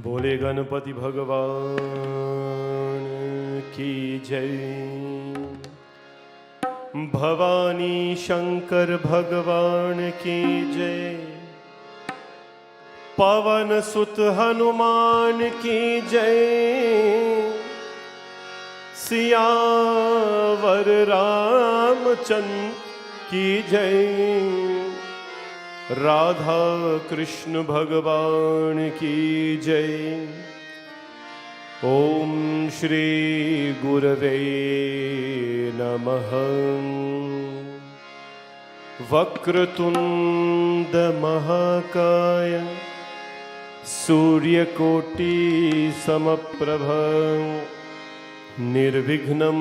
बोले गणपति भगवान की जय। भवानी शंकर भगवान की जय। पवन सुत हनुमान की जय। सियावर रामचंद्र की जय। राधा कृष्ण भगवान की जय। ओम श्री गुरवे नमः। वक्रतुंड महाकाय सूर्यकोटि समप्रभ निर्विघ्नं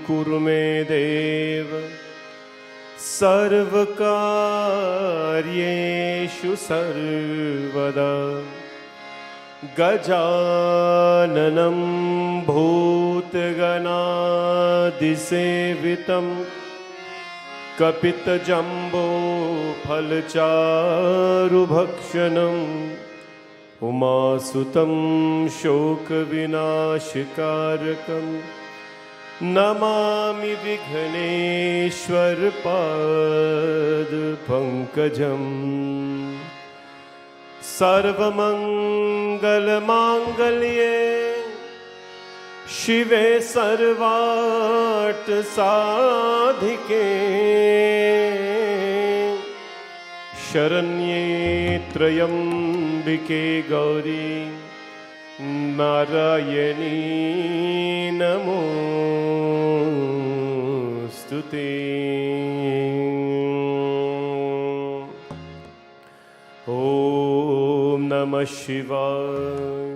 कुरु मे देव सर्वकार्येषु सर्वदा। गजाननं भूतगणादिसेवितं कपितजम्बो फलचारुभक्षणम् उमासुतं शोकविनाशकारकम् नमामि विघ्नेश्वर पादपङ्कजम्। सर्वमङ्गलमाङ्गल्ये शिवे सर्वार्थसाधिके शरण्ये त्र्यम्बिके गौरी नारायणी नमोस्तुते। ओम नमः शिवाय।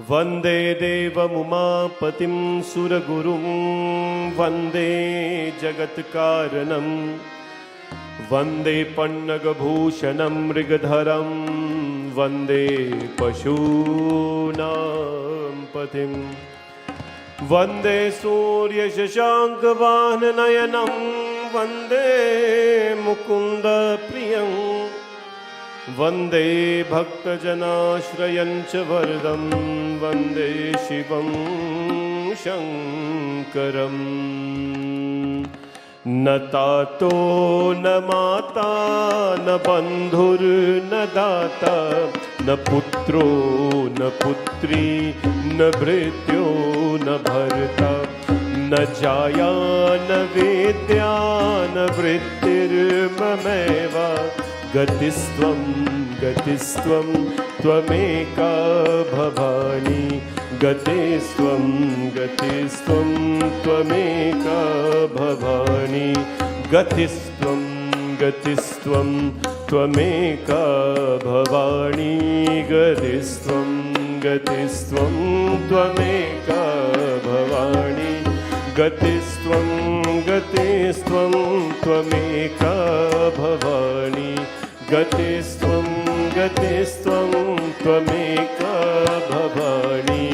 वंदे देवमुमापतिं सुरगुरुं वंदे जगत्कारणं वंदे पन्नगभूषणं मृगधरं वंदे पशूनां पतिं वंदे सूर्यशशाङ्कवाहननयनं वंदे मुकुन्दप्रियं वंदे भक्तजनाश्रयं च वरदं वंदे शिवं शङ्करम्। न तातो न माता न बन्धुर्न दाता न पुत्रो न पुत्री न भृत्यो न भर्ता न जाया न विद्या न वृत्तिर्ममैव गतिस्त्वं गतिस्त्वं त्वमेका भवानी गतिस्त्वं गतिस्त्वं त्वमेका भवानी गतिस्त्वं गतिस्त्वं त्वमेका भवानी गतिस्त्वं गतिस्त्वं त्वमेका भवानी गतिस्त्वं गतिस्त्वं त्वमेका भवानी गतिस्त्वं गतिस्त्वं त्वमेका भवानी।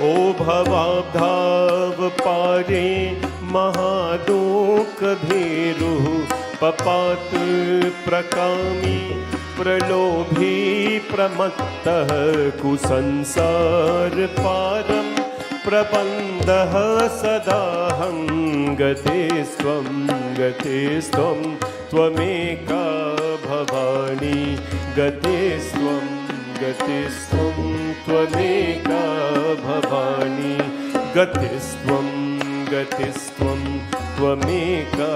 ओ भवाब्धाव पारे महादुःख भीरुः पपात प्रकामी प्रलोभी प्रमत्तः कुसंसार पारं प्रबन्धः सदाहं गतिस्त्वं गतिस्त्वं त्वमेका भवानी गतिस्त्वं गतिस्त्वं त्वमेका भवानी गतिस्त्वं गतिस्त्वं त्वमेका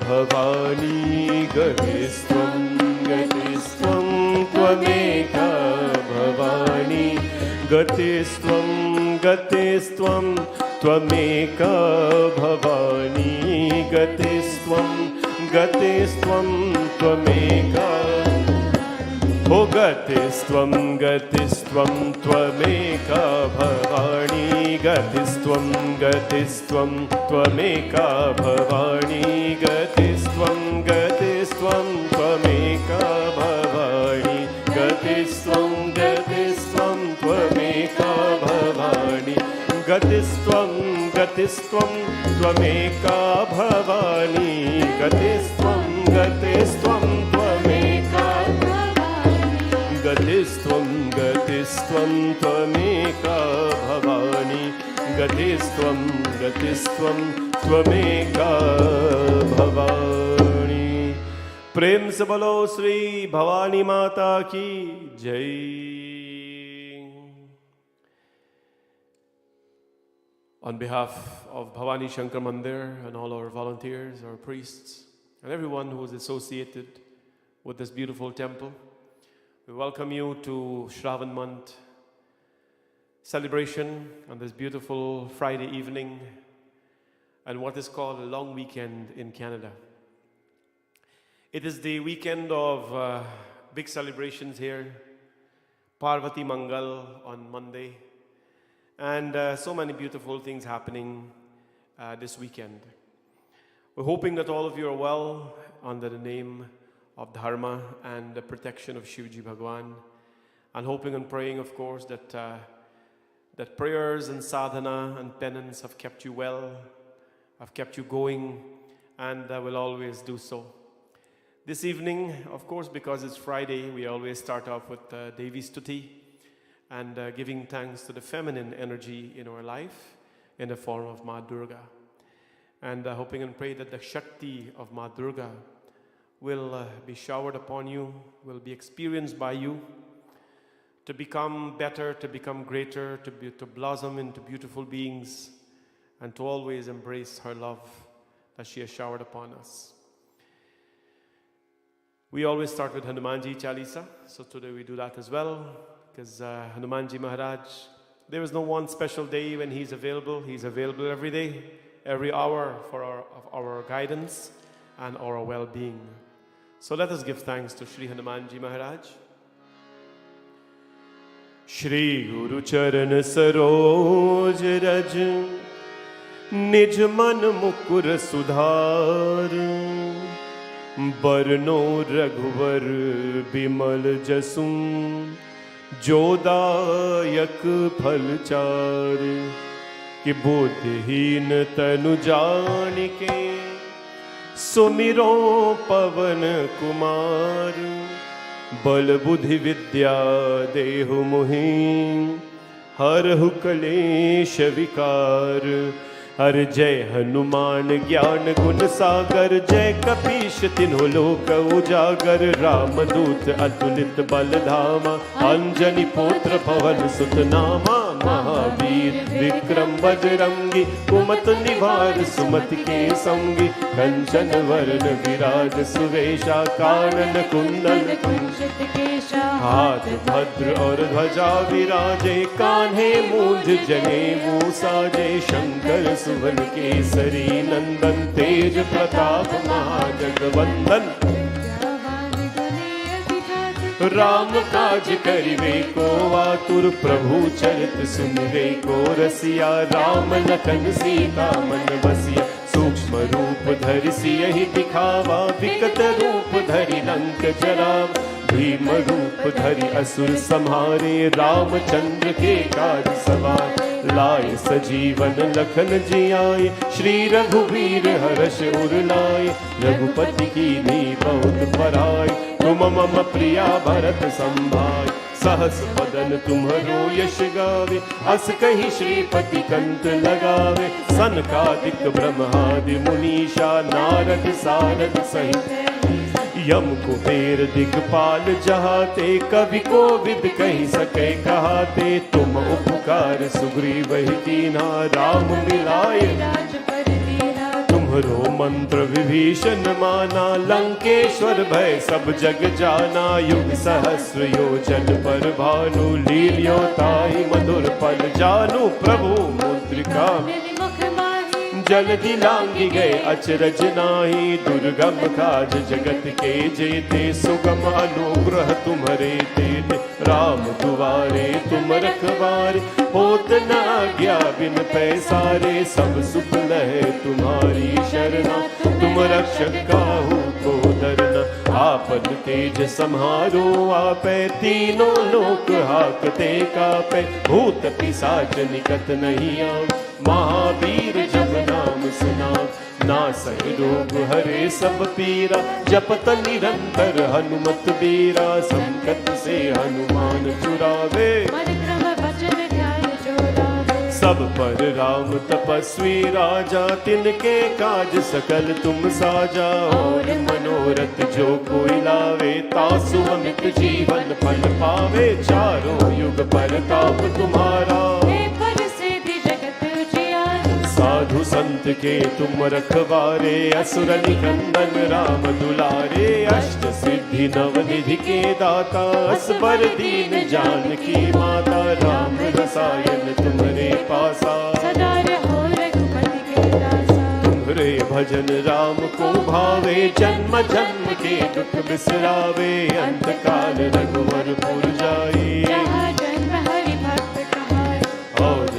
भवानी गतिस्त्वं गतिस्त्वं त्वमेका भवानी गतिस्त्वं गतिस्त्वं त्वमेका भवानी गतिस्त्वं गतिस्त्वं त्वमेका हो गतिस्त्वं गतिस्त्वं त्वमेका भवानी गतिस्त्वं गतिस्त्वं त्वमेका भवानी गतिस्त्वं गतिस्त्वं त्वमेका भवानी गतिस्त्वं गतिस्त्वं त्वमेका भवानी गतिस्त्वं गतिस्त्वं त्वमेका भवानी गतिस्त्वं गतिस्त्वं त्वमेका गतिस्त्वं गतिस्त्वं त्वमेका भवानी गतिस्त्वं गतिस्त्वं त्वमेका भवानी। प्रेम से बोलो श्री भवानी माता की जय। On behalf of Bhavani Shankar Mandir and all our volunteers, our priests, and everyone who is associated with this beautiful temple, we welcome you to Shraavan month celebration on this beautiful Friday evening and what is called a long weekend in Canada. It is the weekend of big celebrations here, Parvati Mangal on Monday, and so many beautiful things happening this weekend. We're hoping that all of you are well under the name of Dharma and the protection of Shivji Bhagwan, and hoping and praying, of course, that prayers and sadhana and penance have kept you well, have kept you going, and will always do so. This evening, of course, because it's Friday, we always start off with Devi Stuti and giving thanks to the feminine energy in our life in the form of Ma Durga. And hoping and pray that the Shakti of Ma Durga will be showered upon you, will be experienced by you, to become better, to become greater, to blossom into beautiful beings, and to always embrace her love that she has showered upon us. We always start with Hanumanji Chalisa, so today we do that as well, because Hanumanji Maharaj, there is no one special day when he's available. He's available every day, every hour for our guidance and our well-being. So let us give thanks to Shri Hanumanji Maharaj. Shri Guru Charan Saroj Raj Nij Man Mukur Sudhar Barno Raghuvar Bimal Jasum Jodayak Phalchar Ki Buddhiheen Tanu Janike Sumiro Pavan Kumar Bal Buddhi Vidya Dehu Muhi Harhu Kalesh Vikar हर जय हनुमान ज्ञान गुण सागर जय कपीश तिन्हों लोक उजागर रामदूत अतुलित बल धामा अंजनी पुत्र पवन सुत नामा महावीर विक्रम बजरंगी कुमत निवार सुमति के संगी कंचन वरण विराज सुवेशा कानन कुंडल कुंचित केशा हाथ भद्र और ध्वजा विराजे कान्हे मूंज जनेऊ साजे शंकर सुवन केसरी नंदन तेज प्रताप महाजगवंदन राम काज करिवे को आतुर प्रभु चरित सुनवे को रसिया राम लखन सीता मन बसिया सूक्ष्म रूप धरि सियहि दिखावा विकट रूप धरि लंक जरावा भीम रूप धरि असुर संहारे रामचंद्र के काज सवार लाए सजीवन लखन जियाए श्री रघुवीर हर्ष उर लाए रघुपति कीन्ही बहुत बड़ाई तुम मम प्रिया भरत संभाय सहस बदन तुम्हरो यश गावे अस कहि श्रीपति कंठ लगावे सनकादिक ब्रह्मादि मुनीषा नारद सारद सहित यम कुबेर दिगपाल जहाते कवि कोविद कहि सके कहाते तुम उपकार सुग्रीव ही कीन्हा राम मिलाए तुम्हरो मंत्र विभीषण माना लंकेश्वर भय सब जग जाना युग सहस्र योजन पर भानु लील्यो ताहि मधुर पल जानु प्रभु मुद्रिका जल्दी लांगी गए अचरज नाही दुर्गम काज जगत के जेते सुगम अनुग्रह तुम्हारे तेते राम दुआरे तुम रखवारे होत न आज्ञा बिन पैसारे सब सुख लहे तुम्हारी शरणा तुम रक्षक काहू को डरना आपन तेज सम्हारो आपे, तीनों लोक हाकते कापे, भूत पिशाच निकट नहीं आव, महावीर जब नाम सुनाव, नासै रोग हरे सब पीरा, जपत निरंतर हनुमत बीरा, संकट से हनुमान छुड़ावे, सब पर राम तपस्वी राजा, तिनके काज सकल तुम साजा, और मनोरथ जो कोई लावे, तासु अमित जीवन फल पावे, चारों युग परताप तुम्हारा, साधु संत के तुम रखवारे, असुर निकंदन राम दुलारे, अष्ट सिद्धि नव निधि के दाता, असबर दीन जानकी माता, राम रसायन तुम्हारे पासा, सदा रहो रघुपति के दासा, तुम्हारे भजन राम को भावे, जन्म जन्म के दुख बिसरावे, अंत काल रघुवर पुर जाए,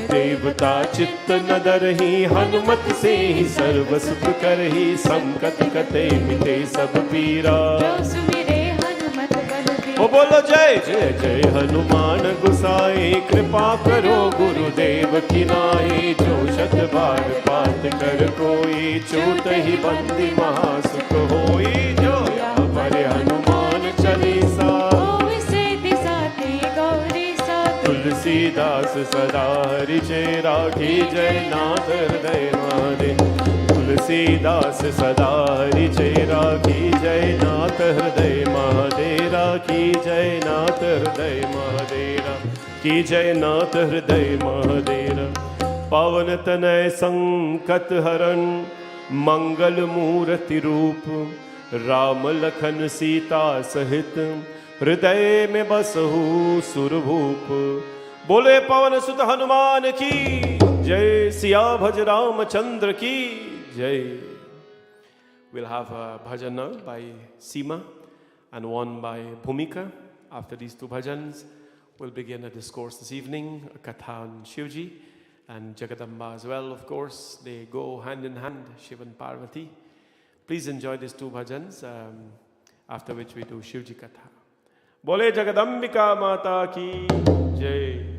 देवता चित्त न डरहि, हनुमत से ही सर्व सुख करहि, संकट कटे मिटे सब पीरा, ओ बोलो जय जय जय हनुमान गोसाई, कृपा करो गुरुदेव की नाई, जो शत बार पाठ कर कोई, छूट ही बंदी महासुख होई, जो यहाँ पर हनुमान चालीसा, तुलसीदास सदा हरि चेरा की जय, नाथ हृदय महादेव, तुलसीदास सदा हरि चेरा की जय, नाथ हृदय महादेरा की जय, नाथ हृदय महादेरा की जय, नाथ हृदय महादेरा, पावन तनय संकट हरण, मंगल मूर्ति रूप, राम लखन सीता सहित, हृदय में बसहु सुरभूप, बोले पवन सुत हनुमान की जय, सिया भज रामचंद्र की जय. We'll have a bhajan now by Seema and one by Bhumika. After these two bhajans, we'll begin a discourse this evening, a katha on Shivji and Jagadamba as well, of course. They go hand in hand, Shiv and Parvati. Please enjoy these two bhajans, after which we do Shivji katha. बोले जगदम्बिका माता की जय.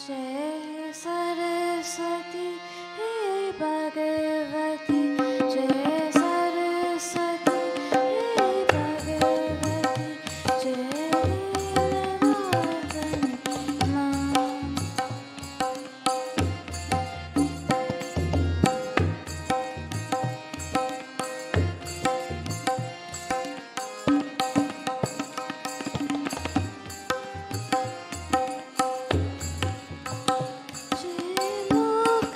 जय सरस्वती हे भगवती, जय सरस्वती हे भगवती, जय लीलावती माँ. लोक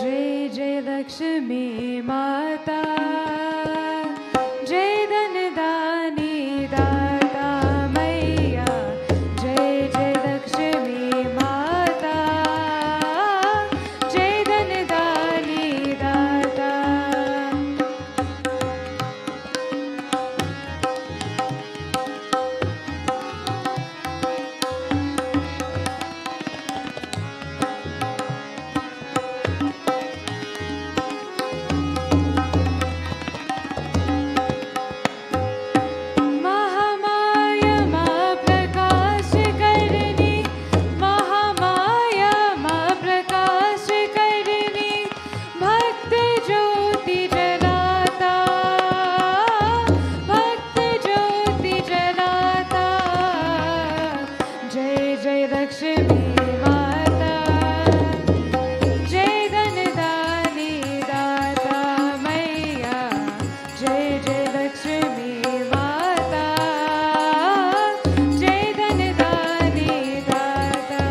जय जय लक्ष्मी माता, जय धन दानी दाता मैया, जय जय लक्ष्मी माता, जय धन दानी दाता। महामाया मां प्रकाश करनी, महामाया मां प्रकाश करनी, भक्त ज्योति जलाता, भक्त ज्योति जलाता। जय जय लक्ष्मी माता, जय धन दानी दाता मैया, जय जय लक्ष्मी माता, जय धन दानी दाता।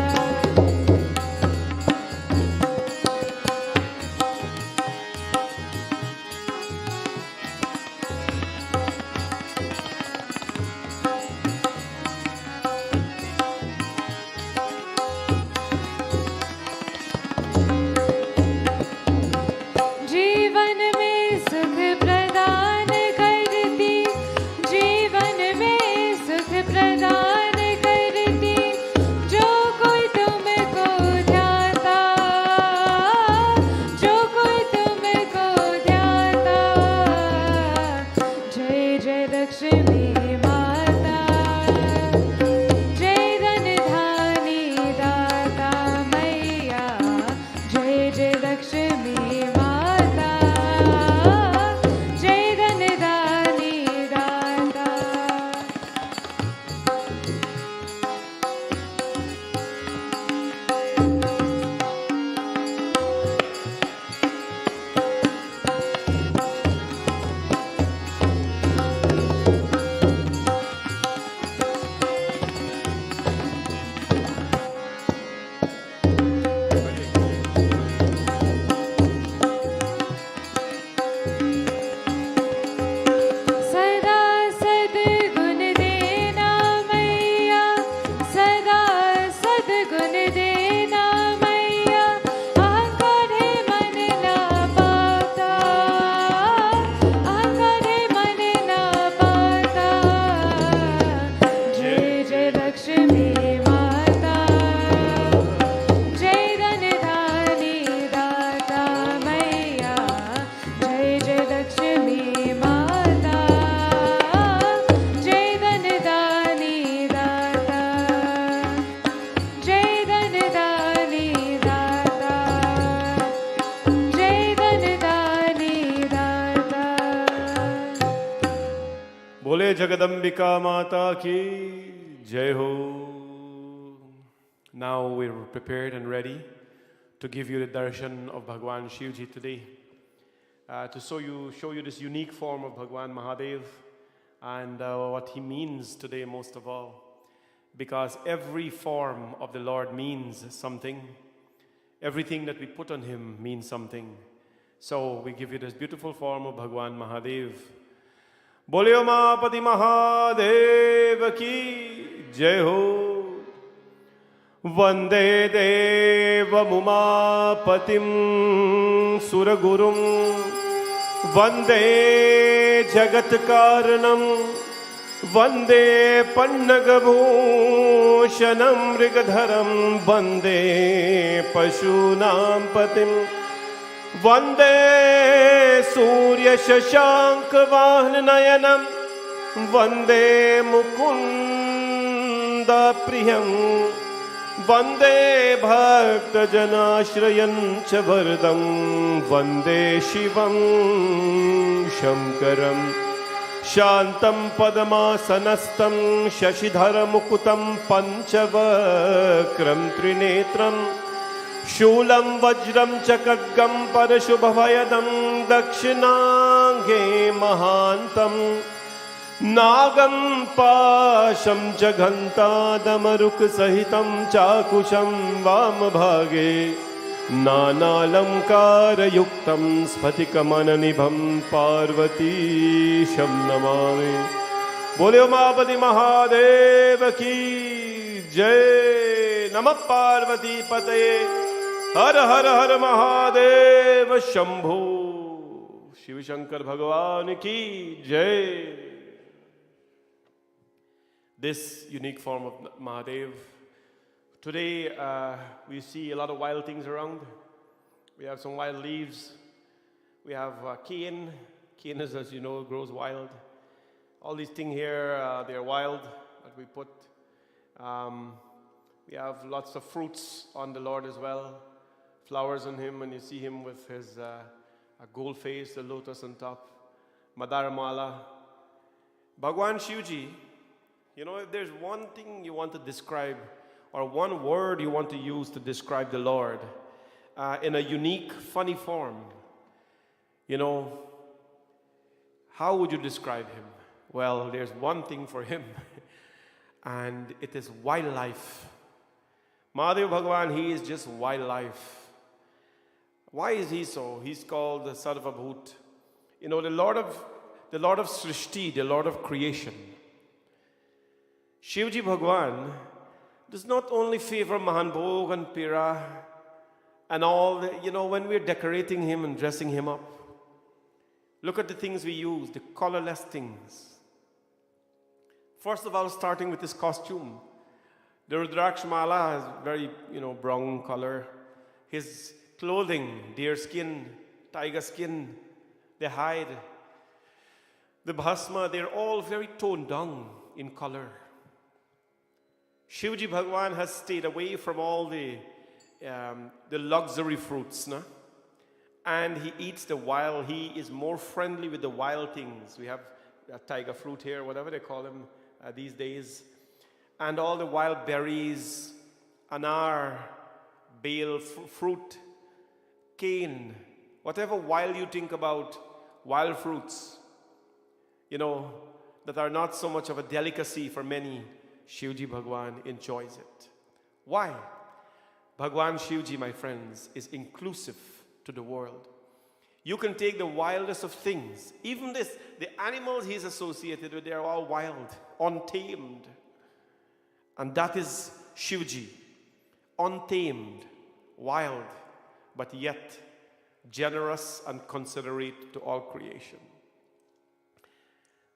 जीवन में सुख प्रदान करती, जीवन में सुख प्रदान करती, जो कोई तुमको ध्याता, जो कोई तुमको ध्याता। जय जय लक्ष्मी माता, जय धन धानी दाता मैया, जय जय लक्ष्मी माता, जय धन दानी दाता। सदा सद्गुण देना मैया, सदा सद्गुण देना मैया, अहंकार है मन ना पाता, अहंकार है मन ना पाता। जय जय लक्ष्मी माता, जय धन धानी दाता मैया, जय जय लक्ष्मी माता, जय धन दानी दाता, जय धन दानी दाता, जय धन दानी दाता। बोले जगदम्बिका माता की जय हो. Now we're prepared and ready to give you the darshan of Bhagwan Shivji today, to show you this unique form of Bhagwan Mahadev and what he means today most of all, because every form of the Lord means something. Everything that we put on him means something. So we give you this beautiful form of Bhagwan Mahadev. बोलियो उमापति महादेव की जय हो. वंदे देवमुमापतिं सुरगुरुं, वंदे जगत्कारणं, वंदे पन्नगभूषणं मृगधरं, वंदे पशूनां पतिं, वंदे सूर्यशशाङ्कवाहननयनं, वंदे मुकुन्दप्रियं, वंदे भक्तजनाश्रयं च वरदं, वंदे शिवं शङ्करं शान्तं पद्मासनस्थं शशिधरमुकुटं पञ्चवक्त्रं त्रिनेत्रं शूलं वज्रं च खड्गं परशुभभयदं दक्षिणाङ्गे महान्तं नागं पाशं च घण्टादमरुकसहितं चाकुशं वामभागे नानालङ्कारयुक्तं स्फटिकमननिभं पार्वतीशं नमामि। बोले उमापति महादेव की जय। नमः पार्वती पतये। हर हर हर महादेव शंभो। शिव शंकर भगवान की जय। This unique form of Mahadev. Today we see a lot of wild things around. We have some wild leaves. We have cane. Cane is, as you know, grows wild. All these things here, they're wild that we put. We have lots of fruits on the Lord as well. Flowers on him, and you see him with his a gold face, the lotus on top. Madara Mala. Bhagwan Shivji, you know, if there's one thing you want to describe, or one word you want to use to describe the Lord in a unique, funny form, you know, how would you describe him? Well, there's one thing for him, and it is wildlife. Mahadev Bhagwan, he is just wildlife. Why is he so? He's called the Sarvabhut. You know, the Lord of Srishti, the Lord of creation. Shivji Bhagwan does not only favor Mahanbhog and Pira and all, you know, when we're decorating him and dressing him up. Look at the things we use, the colorless things. First of all, starting with his costume. The Rudraksh Mala has very, you know, brown color. His clothing, deer skin, tiger skin, the hide, the bhasma, they're all very toned down in color. Shivji Bhagwan has stayed away from all the luxury fruits, no? And he eats the wild. He is more friendly with the wild things. We have tiger fruit here, whatever they call them these days. And all the wild berries, anar, bale, fruit, cane, whatever wild you think about, wild fruits, you know, that are not so much of a delicacy for many, Shivji Bhagwan enjoys it. Why? Bhagwan Shivji, my friends, is inclusive to the world. You can take the wildest of things. Even this, the animals he's associated with, they're all wild, untamed. And that is Shivji. Untamed, wild, but yet generous and considerate to all creation.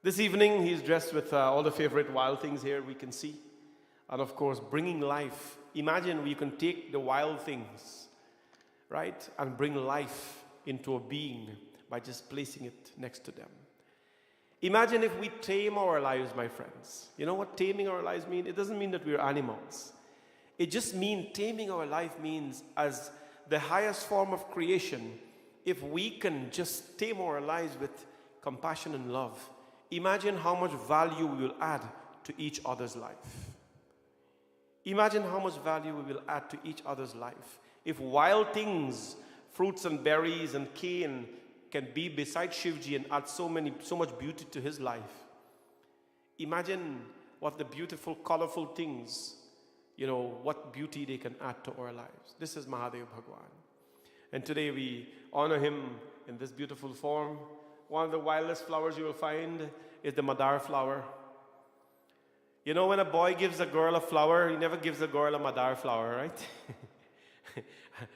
This evening, he's dressed with all the favorite wild things here we can see. And of course, bringing life. Imagine you can take the wild things, right, and bring life into a being by just placing it next to them. Imagine if we tame our lives, my friends. You know what taming our lives means? It doesn't mean that we're animals. It just means taming our life means as the highest form of creation, if we can just tame our lives with compassion and love, imagine how much value we will add to each other's life. Imagine how much value we will add to each other's life. If wild things, fruits and berries and cane can be beside Shivji and add so much beauty to his life, imagine what the beautiful, colorful things, you know, what beauty they can add to our lives. This is Mahadev Bhagwan. And today we honor him in this beautiful form. One of the wildest flowers you will find is the Madar flower. You know, when a boy gives a girl a flower, he never gives a girl a Madar flower, right?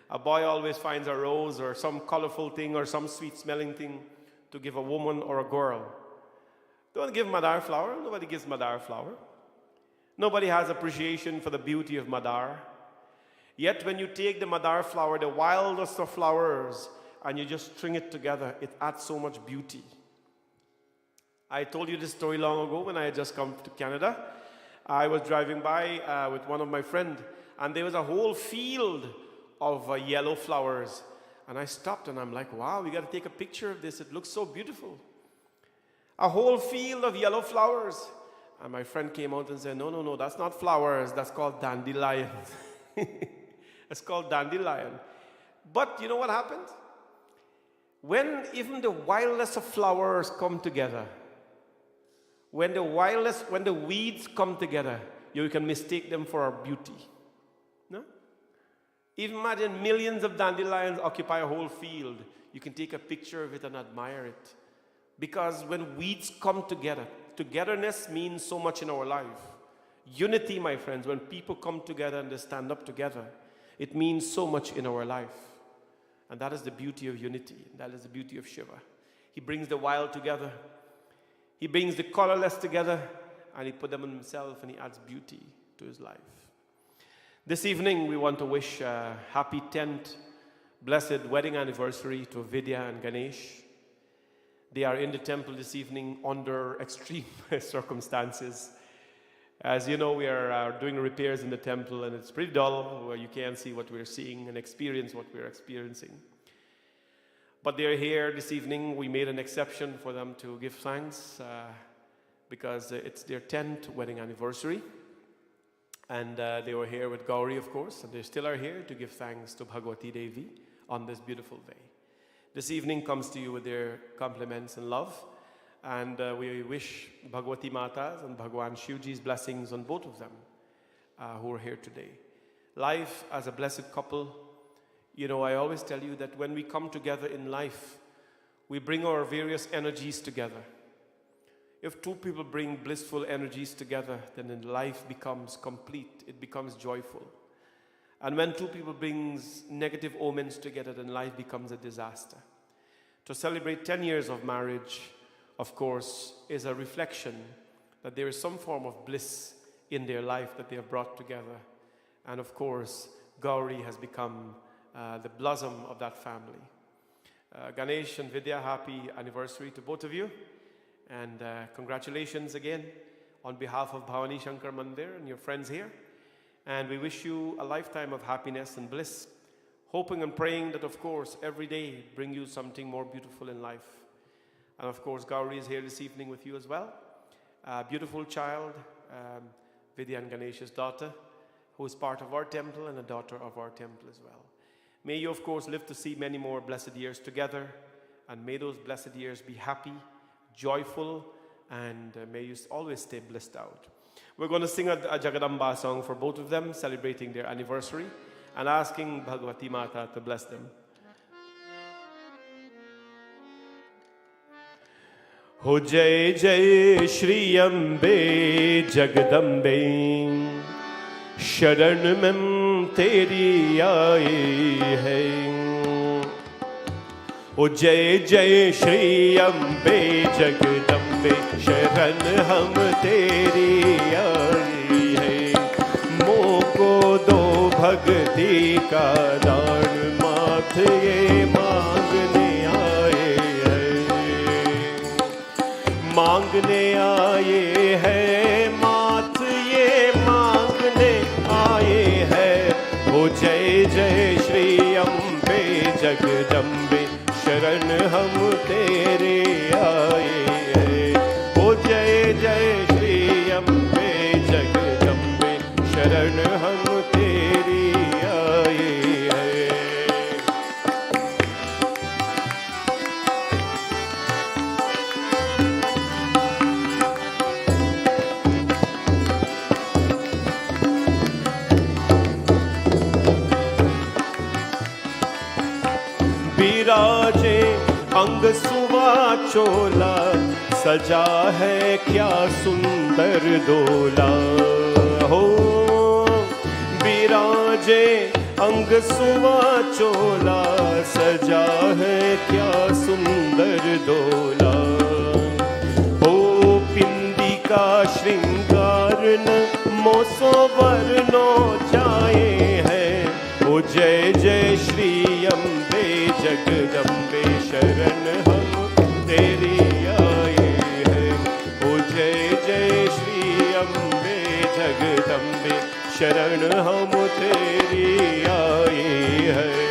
A boy always finds a rose or some colorful thing or some sweet-smelling thing to give a woman or a girl. Don't give Madar flower. Nobody gives Madar flower. Nobody has appreciation for the beauty of Madar. Yet when you take the Madar flower, the wildest of flowers, and you just string it together, it adds so much beauty. I told you this story long ago when I had just come to Canada. I was driving by with one of my friends, and there was a whole field of yellow flowers. And I stopped and I'm like, wow, we got to take a picture of this. It looks so beautiful. A whole field of yellow flowers. And my friend came out and said, no, that's not flowers. That's called dandelion. It's called dandelion. But you know what happened? When even the wildest of flowers come together, when the weeds come together, you can mistake them for our beauty. No? Even imagine millions of dandelions occupy a whole field. You can take a picture of it and admire it. Because when weeds come together, togetherness means so much in our life. Unity, my friends, when people come together and they stand up together, it means so much in our life. And that is the beauty of unity. That is the beauty of Shiva. He brings the wild together. He brings the colorless together, and he put them in himself, and he adds beauty to his life. This evening, we want to wish a happy 10th blessed wedding anniversary to Vidya and Ganesh. They are in the temple this evening under extreme circumstances. As you know, we are doing repairs in the temple, and it's pretty dull, where you can't see what we're seeing and experience what we're experiencing. But they're here this evening. We made an exception for them to give thanks because it's their 10th wedding anniversary. And they were here with Gauri, of course, and they still are here to give thanks to Bhagavati Devi on this beautiful day. This evening comes to you with their compliments and love. And we wish Bhagavati Mata's and Bhagwan Shivji's blessings on both of them who are here today. Life as a blessed couple, you know, I always tell you that when we come together in life, we bring our various energies together. If two people bring blissful energies together, then life becomes complete. It becomes joyful. And when two people bring negative omens together, then life becomes a disaster. To celebrate 10 years of marriage, of course, is a reflection that there is some form of bliss in their life that they have brought together. And of course, Gauri has become the blossom of that family. Ganesh and Vidya, happy anniversary to both of you. And congratulations again on behalf of Bhavani Shankar Mandir and your friends here. And we wish you a lifetime of happiness and bliss, hoping and praying that, of course, every day bring you something more beautiful in life. And of course, Gauri is here this evening with you as well. A beautiful child, Vidya and Ganesh's daughter, who is part of our temple and a daughter of our temple as well. May you, of course, live to see many more blessed years together, and may those blessed years be happy, joyful, and may you always stay blissed out. We're going to sing a Jagadamba song for both of them, celebrating their anniversary, and asking Bhagavati Mata to bless them. Ho Jai Jai Shri Ambe Jagadambe, Sharan mein teri aaye hai. O Jai Jai Shri Ambe Jagadambe, Sharan hum teri aaye hai. Moko do bhakti ka daan, maath ye maangne मांगने आए हैं, मात ये मांगने आए हैं। हो जय जय श्री अम्बे जगदम्बे, शरण हम तेरे आए हैं। हो जय जय श्री अम्बे जगदम्बे, शरण हम तेरी आए हैं। विराजे अंग सुवा चोला, सजा है क्या सुंदर दोला। हो विराजे अंग सुवा चोला, सजा है क्या सुंदर दोला। हो पिंडी का श्रृंगार न मोसो वर्णो जाए है। हो जय जय श्री अम्बे जगदम्बे, शरण हम तेरी आए हैं। हो जय जय श्री अम्बे जगदम्बे, शरण हम तेरी आए हैं।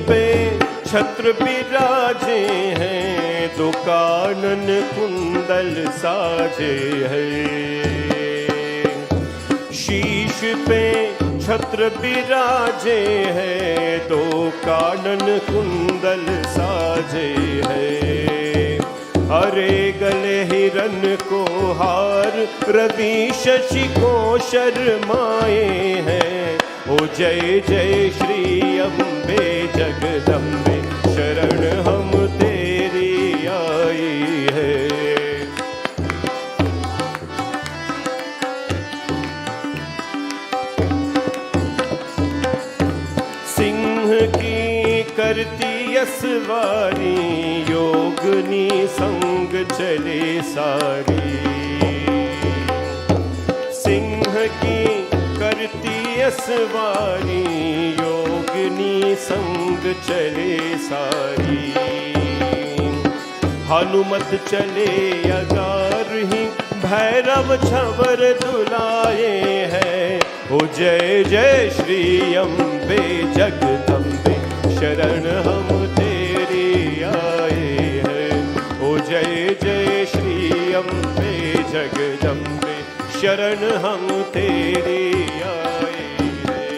पे छत्र बिराजे हैं, दो कानन कुंडल साजे हैं। शीश पे छत्र बिराजे हैं, दो कानन कुंडल साजे हैं। हरे गले हिरन को हार, रवि शशि को शर्माए हैं। ओ जय जय श्री अम्बे जगदम्बे, शरण हम तेरी आई है। सिंह की करती असवारी, योगनी संग चले सारी। सिंह की करती असवारी, योगनी संग चले सारी। हनुमत चले अगारही, भैरव छवर दुलाए हैं। ओ जय जय श्री अम्बे जगदम्बे, शरण हम तेरी आए हैं। ओ जय जय श्री अम्बे जगदम्बे, शरण हम तेरी आए हैं।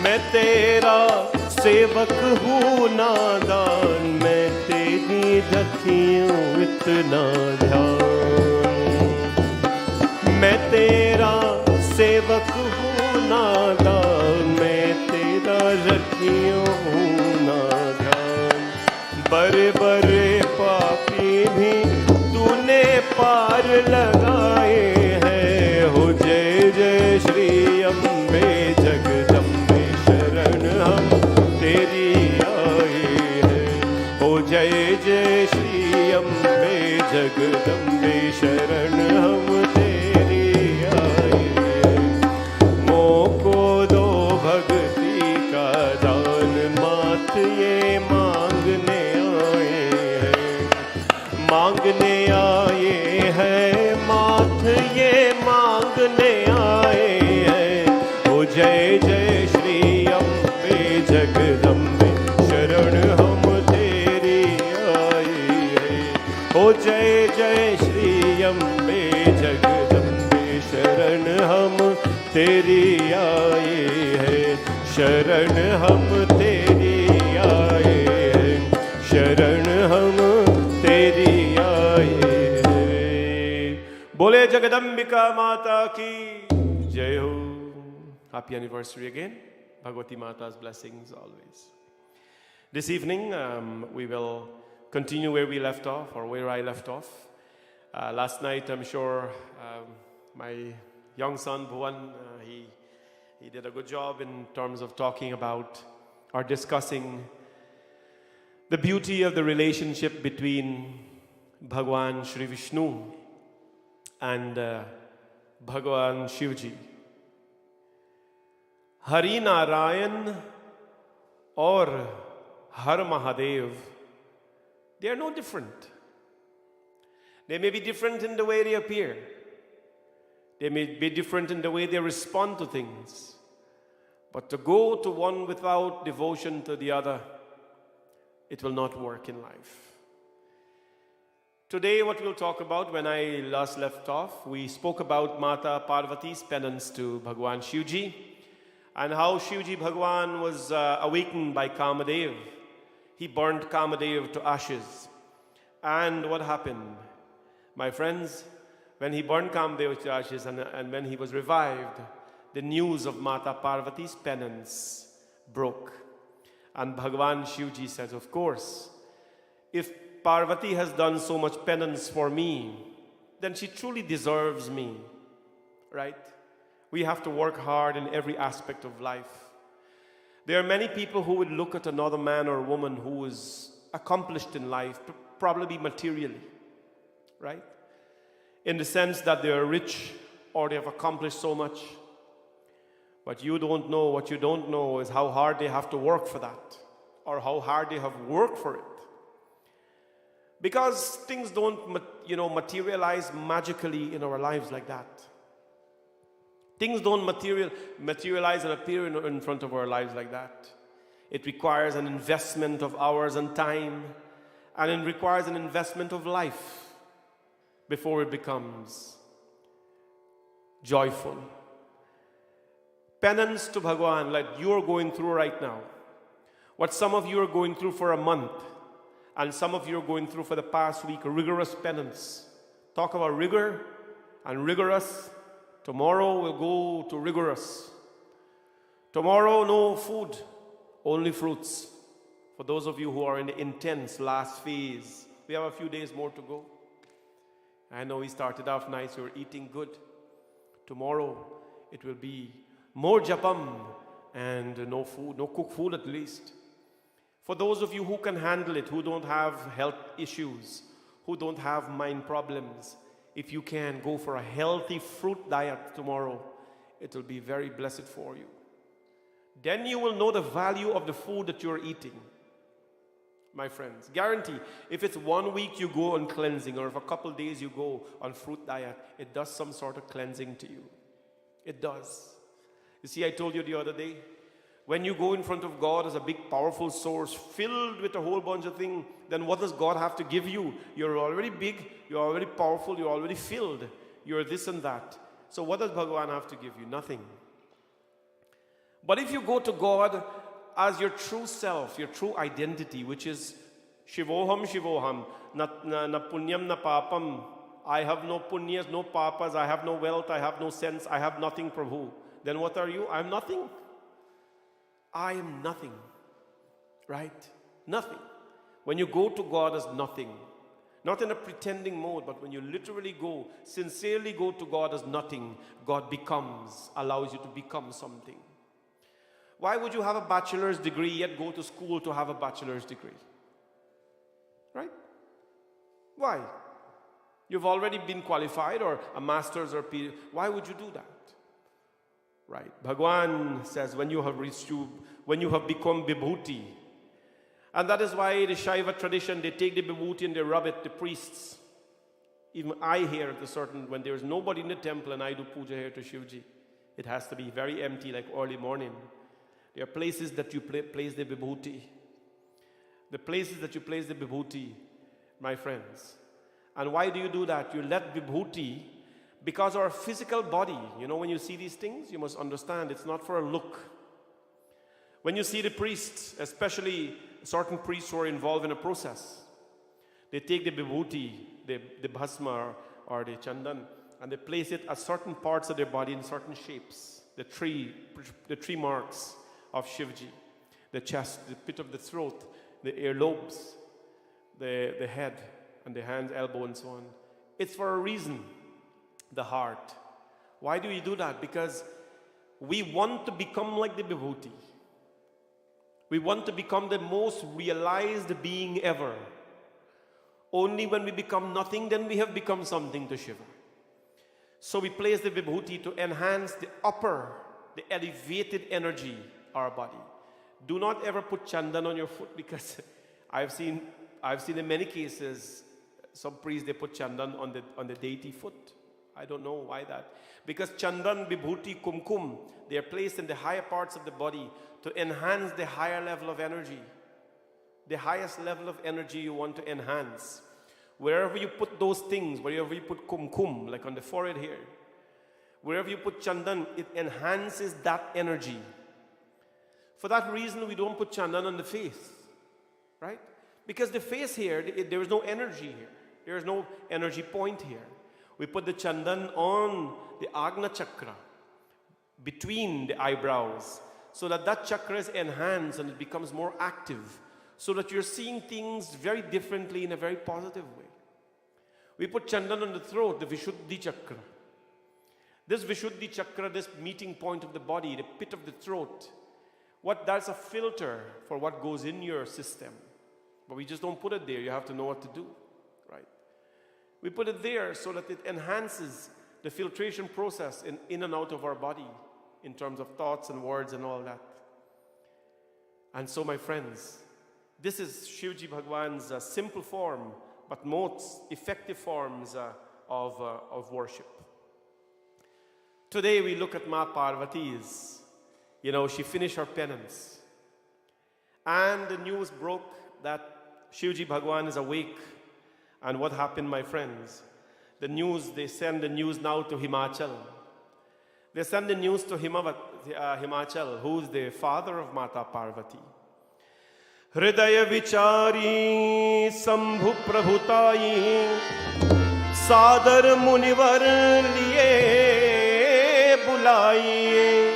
मैं तेरा सेवक हूँ नादान, मैं तेरी रखियूँ इतना ध्यान। मैं तेरा सेवक हूँ नादान, मैं तेरा रखियूँ हूँ नादान। बड़े बड़े पापी भी तूने पार लगाए हैं। हो जय जय श्री अम्बे जगदम्बे, शरण हम तेरी आए हैं। हो जय जय श्री अम्बे जगदम्बे, शरण हम तेरी आए हैं। मोको दो भक्ति का दान, माथ ये मांगने आए हैं। मांगने आए हैं, माथ ये मांगने आए हैं। ओ जय जय श्री अम्बे जगदम्बे, शरण हम तेरी आए हैं। ओ जय जय श्री अम्बे जगदम्बे, शरण हम तेरी आए हैं। शरण हम तेरी आए हैं, शरण हम तेरी आए हैं। बोले जगदम्बिका माता की जय हो। Happy anniversary again. Bhagavati Mata's blessings always. This evening we will continue where we left off, or where I left off. Last night I'm sure my young son Bhuvan, he did a good job in terms of talking about or discussing the beauty of the relationship between Bhagwan Shri Vishnu and Bhagwan Shivji. Hari Narayan or Har Mahadev, they are no different. They may be different in the way they appear. They may be different in the way they respond to things. But to go to one without devotion to the other, it will not work in life. Today, what we'll talk about, when I last left off, we spoke about Mata Parvati's penance to Bhagwan Shivji, and how Shivji Bhagwan was awakened by Kamadev. He burnt Kamadev to ashes. And what happened? My friends, when he burnt Kamadev to ashes and when he was revived, the news of Mata Parvati's penance broke. And Bhagwan Shivji says, of course, if Parvati has done so much penance for me, then she truly deserves me, right? We have to work hard in every aspect of life. There are many people who would look at another man or woman who is accomplished in life, probably materially, right? In the sense that they are rich or they have accomplished so much. But you don't know, what you don't know is how hard they have to work for that, or how hard they have worked for it. Because things don't, materialize magically in our lives like that. Things don't materialize and appear in front of our lives like that. It requires an investment of hours and time, and it requires an investment of life before it becomes joyful. Penance to Bhagwan, like you're going through right now. What some of you are going through for a month, and some of you are going through for the past week, rigorous penance. Talk about rigor and rigorous. Tomorrow we'll go to rigorous. Tomorrow, no food, only fruits. For those of you who are in the intense last phase, we have a few days more to go. I know we started off nice, you're eating good. Tomorrow, it will be more japam and no food, no cooked food at least. For those of you who can handle it, who don't have health issues, who don't have mind problems, if you can go for a healthy fruit diet tomorrow, it will be very blessed for you. Then you will know the value of the food that you're eating. My friends, guarantee, if it's 1 week you go on cleansing, or if a couple days you go on fruit diet, it does some sort of cleansing to you. It does. You see, I told you the other day, when you go in front of God as a big powerful source filled with a whole bunch of things, then what does God have to give you? You're already big, you're already powerful, you're already filled, you're this and that. So what does Bhagavan have to give you? Nothing. But if you go to God as your true self, your true identity, which is Shivoham Shivoham, na punyam na papam, I have no punyas, no papas, I have no wealth, I have no sense, I have nothing, Prabhu. Then what are you? I'm nothing. I am nothing, right? Nothing. When you go to God as nothing, not in a pretending mode, but when you literally go, sincerely go to God as nothing, God allows you to become something. Why would you have a bachelor's degree yet go to school to have a bachelor's degree? Right? Why? You've already been qualified, or a master's or PhD. Why would you do that? Right. Bhagwan says when you have become vibhuti. And that is why the Shaiva tradition, they take the vibhuti and they rub it, the priests. Even I hear at a certain, when there's nobody in the temple and I do puja here to Shivji, it has to be very empty, like early morning. There are places that you place the vibhuti. The places that you place the vibhuti, my friends. And why do you do that? You let vibhuti, because our physical body, you know, when you see these things, you must understand it's not for a look. When you see the priests, especially certain priests who are involved in a process, they take the vibhuti, the bhasma or the chandan, and they place it at certain parts of their body in certain shapes. The three marks of Shivji, the chest, the pit of the throat, the earlobes, the head, and the hands, elbow, and so on. It's for a reason. The heart. Why do we do that? Because we want to become like the vibhuti. We want to become the most realized being ever. Only when we become nothing, then we have become something to Shiva. So we place the vibhuti to enhance the elevated energy of our body. Do not ever put chandan on your foot, because I've seen in many cases some priests, they put chandan on the deity foot. I don't know why that. Because chandan, vibhuti, kumkum, they are placed in the higher parts of the body to enhance the higher level of energy. The highest level of energy you want to enhance. Wherever you put those things, wherever you put kumkum, like on the forehead here, wherever you put chandan, it enhances that energy. For that reason, we don't put chandan on the face, right? Because the face here, there is no energy here. There is no energy point here. We put the chandan on the Agna chakra, between the eyebrows, so that chakra is enhanced and it becomes more active, so that you're seeing things very differently in a very positive way. We put chandan on the throat, the Vishuddhi chakra. This Vishuddhi chakra, this meeting point of the body, the pit of the throat, that's a filter for what goes in your system. But we just don't put it there. You have to know what to do, right? We put it there so that it enhances the filtration process in and out of our body in terms of thoughts and words and all that. And so, my friends, this is Shivji Bhagwan's simple form, but most effective forms of worship. Today we look at Ma Parvati's. You know, she finished her penance. And the news broke that Shivji Bhagwan is awake. And what happened, my friends? They send the news now to Himachal. They send the news to Himachal, who's the father of Mata Parvati. Hridaya vichari sambhu prabhutai sadar munivar liye bulaiye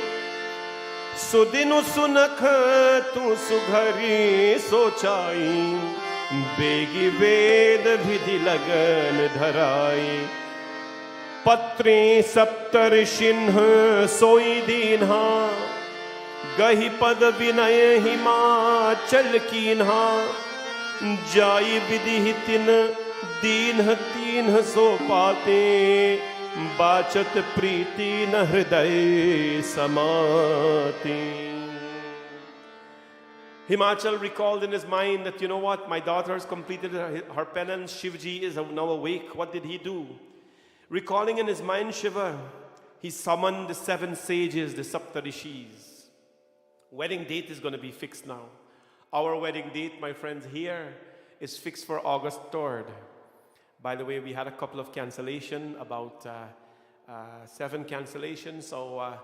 sudinu sunakh tu sughari sochai बेगी वेद विधि लगन धराई पत्रे सप्तर्षिन्ह सोई दीन्हा गहि पद विनय हिमाचल कीन्हा जाई विधि तिन दीन्ह तीन्ह सो पाते बाचत प्रीति न हृदय समाते. Himachal recalled in his mind that, you know what, my daughter has completed her penance, Shivji is now awake. What did he do? Recalling in his mind Shiva, he summoned the 7 sages, the Saptarishis. Wedding date is going to be fixed now. Our wedding date, my friends, here is fixed for August 3rd. By the way, we had a couple of cancellations, about 7 cancellations, so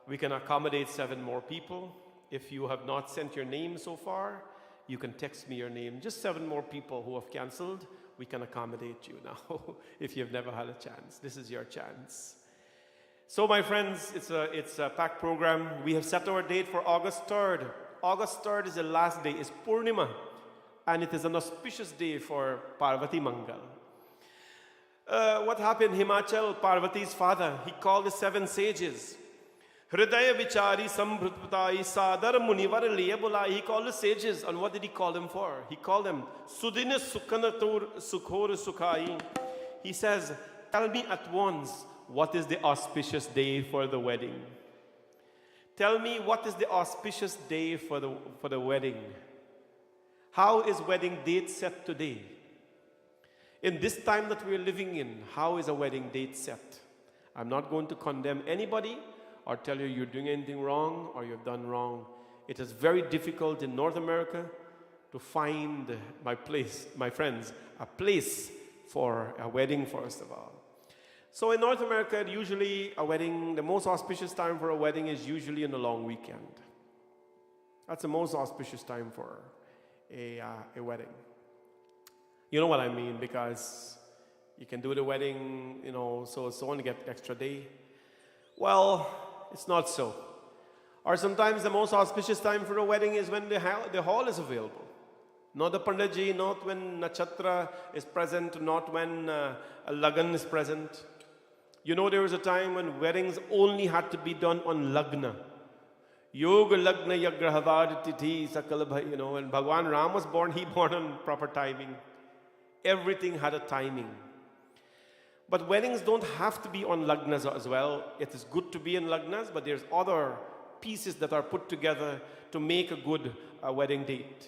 we can accommodate 7 more people. If you have not sent your name so far, you can text me your name. Just 7 more people who have canceled, we can accommodate you now. If you've never had a chance, this is your chance. So my friends, it's a packed program. We have set our date for August 3rd. August 3rd is the last day, it's Purnima, and it is an auspicious day for Parvati Mangal. What happened? Himachal, Parvati's father, he called the 7 sages. Hridaya vichari sambhrutai sadar munivar liye bulai. He called the sages, and what did he call them for? He called them Sudina Sukkanatur Sukhor Sukhai. He says, tell me at once, what is the auspicious day for the wedding? Tell me what is the auspicious day for the wedding. How is wedding date set today? In this time that we are living in, how is a wedding date set? I'm not going to condemn anybody or tell you you're doing anything wrong or you've done wrong. It is very difficult in North America to find my friends, a place for a wedding, first of all. So in North America, usually a wedding, the most auspicious time for a wedding is usually in a long weekend. That's the most auspicious time for a wedding. You know what I mean, because you can do the wedding, so on, you get extra day. Well, it's not so. Or sometimes the most auspicious time for a wedding is when the hall is available. Not the Panditji, not when Nachatra is present, not when a Lagan is present. There was a time when weddings only had to be done on Lagna. Yoga Lagna Yagrahavad Tithi Sakalabha, when Bhagwan Ram was born, he born on proper timing. Everything had a timing. But weddings don't have to be on Lagnas as well. It is good to be in Lagnas, but there's other pieces that are put together to make a good wedding date.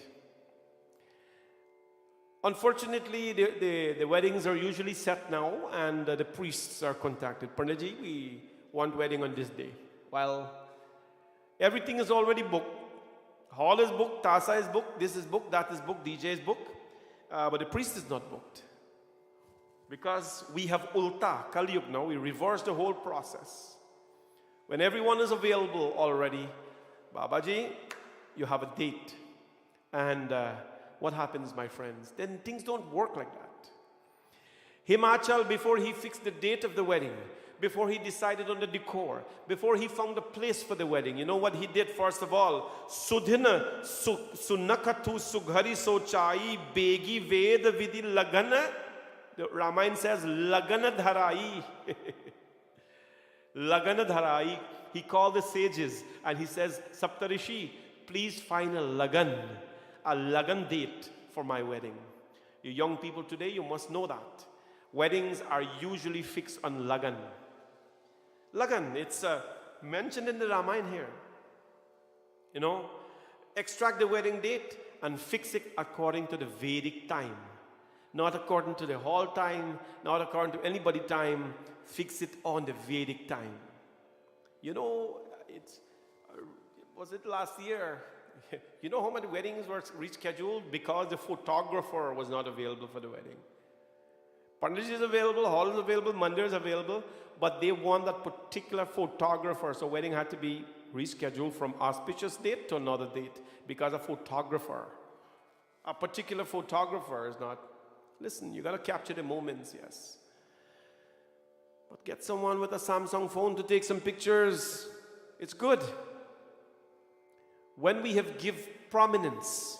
Unfortunately, the weddings are usually set now, and the priests are contacted. Panditji, we want wedding on this day. Well, everything is already booked. Hall is booked, Tasa is booked, this is booked, that is booked, DJ is booked. But the priest is not booked. Because we have Ulta, Kali Yuga now, we reverse the whole process. When everyone is available already, Babaji, you have a date. And what happens, my friends? Then things don't work like that. Himachal, before he fixed the date of the wedding, before he decided on the decor, before he found a place for the wedding, you know what he did first of all? Sudhina sunakatu sughari sochai begi ved vidhi lagana. The Ramayana says, Lagana dharai. Lagana dharai. He called the sages and he says, Saptarishi, please find a Lagan date for my wedding. You young people today, you must know that. Weddings are usually fixed on Lagan. Lagan, it's mentioned in the Ramayana here. Extract the wedding date and fix it according to the Vedic time. Not according to the hall time, not according to anybody time. Fix it on the Vedic time. You know, was it last year? You know how many weddings were rescheduled because the photographer was not available for the wedding? Pandit is available, hall is available, mandir is available, but they want that particular photographer. So wedding had to be rescheduled from auspicious date to another date because a photographer, a particular photographer is not. Listen, you got to capture the moments, yes. But get someone with a Samsung phone to take some pictures. It's good. When we have give prominence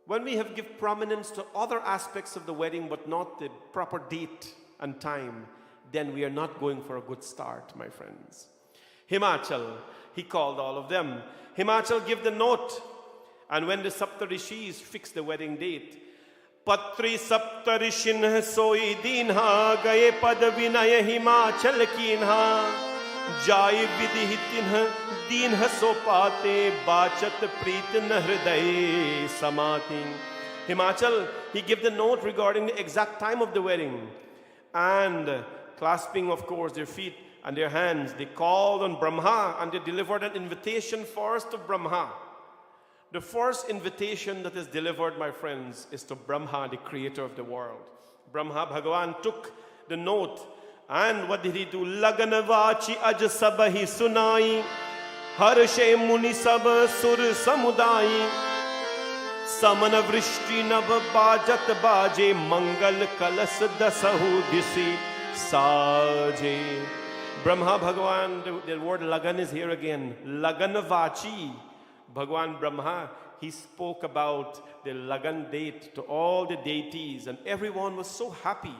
to other aspects of the wedding but not the proper date and time, then we are not going for a good start, my friends. Himachal, he called all of them. Himachal, give the note. And when the Saptarishis fixed the wedding date, Patri Saptarishin soi dinha gaye pad vinay Himachal kinha jai vidhitinha dinha sopate bachat preetna hriday samati. Himachal, he gave the note regarding the exact time of the wedding. And clasping, of course, their feet and their hands, they called on Brahma and they delivered an invitation first to Brahma. The first invitation that is delivered, my friends, is to Brahma, the creator of the world. Brahma Bhagavan took the note, and what did he do? Laganavachi aj sabahi sunai, harshe muni sab sur samudai, samana vrishti nav bajat baje, mangal kalas dasahu disi saje. Brahma Bhagavan, the word lagan is here again. Laganavachi. Bhagwan Brahma, he spoke about the Lagan date to all the deities, and everyone was so happy.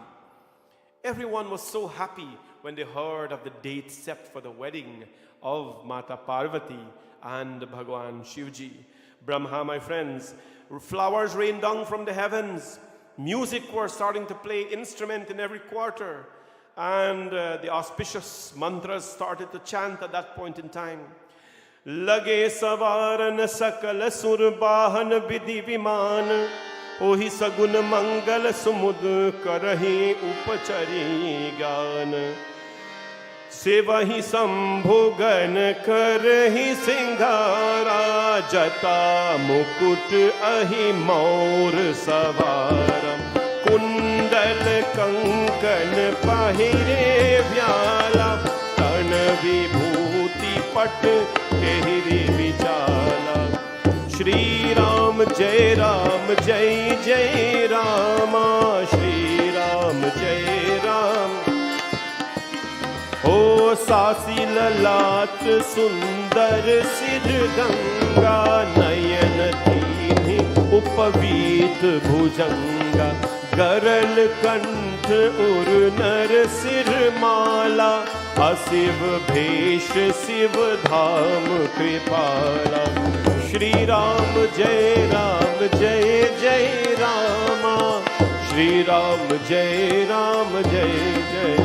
Everyone was so happy when they heard of the date set for the wedding of Mata Parvati and Bhagwan Shivji. Brahma, my friends, flowers rained down from the heavens. Music were starting to play instrument in every quarter. And the auspicious mantras started to chant at that point in time. Lage savaran sakal surbahan vidhi viman, ohi sagun mangal sumud karahi upachari gan. Sevahi sambhogan karahi singhara, jata mukut ahi maur savaram. Kundal kankan pahire vyala, tan vibhuti pat Kehri vichala. Shri Ram Jai Ram Jai Jai Rama, Shri Ram Jai Ram. O Sasi Lalat Sundar Sid Ganga, Nayan Dini Upavit Bhujanga, Garal Kant Ur Nar Sir Mala, Asiv Bhesh Siv Dham Kripala. Shri Ram Jai Ram Jai Jai Rama, Shri Ram Jai Ram Jai Jai.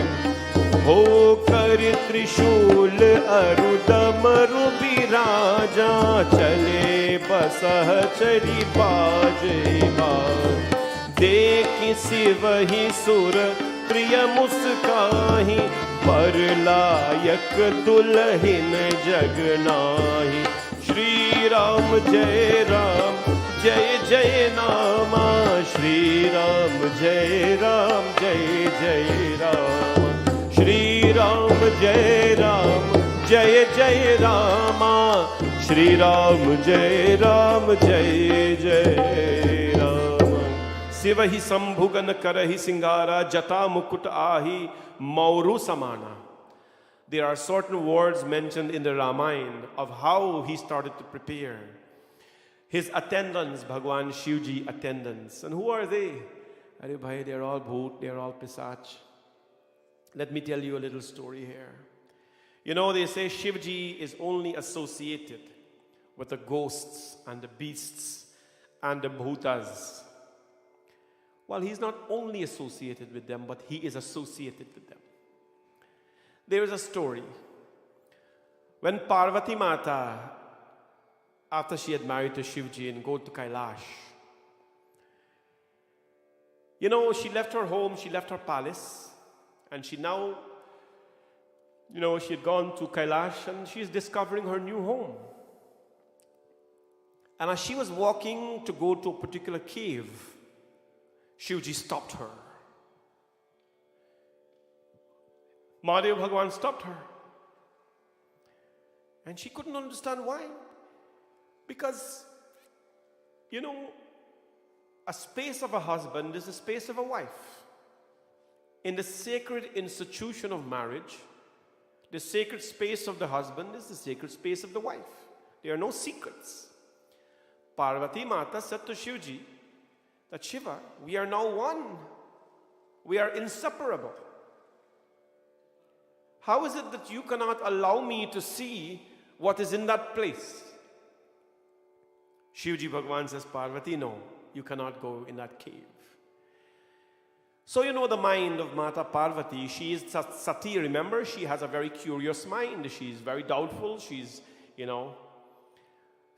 Ho kar Trishul Arudam Rubiraja, Chale Basah Chari Baje Baaj. Dekhi Sivahi Sur Priya Muskahi, पर लायक दुल्हन जगनाही. श्री राम जय जय नामा, श्री राम जय जय राम. श्री राम जय जय रामा, श्री राम जय जय राम. शिवहि संभुगन करहि सिंगारा, जटा मुकुट आही Mauru Samana. There are certain words mentioned in the Ramayana of how he started to prepare. His attendants, Bhagwan Shivji attendants. And who are they? Are bhai, they're all bhoot, they're all pisach. Let me tell you a little story here. You know, they say Shivji is only associated with the ghosts and the beasts and the bhutas. Well, he's not only associated with them, but he is associated with them. There is a story. When Parvati Mata, after she had married to Shivji and go to Kailash, you know, she left her home, she left her palace, and she now You know, she had gone to Kailash and she's discovering her new home. And as she was walking to go to a particular cave, Shivji stopped her. Mahadev Bhagwan stopped her. And she couldn't understand why. Because, you know, a space of a husband is a space of a wife. In the sacred institution of marriage, the sacred space of the husband is the sacred space of the wife. There are no secrets. Parvati Mata said to Shivji that Shiva, we are now one. We are inseparable. How is it that you cannot allow me to see what is in that place? Shivji Bhagwan says, Parvati, no, you cannot go in that cave. So you know the mind of Mata Parvati. She is Sati, remember? She has a very curious mind. She's very doubtful. She's, you know.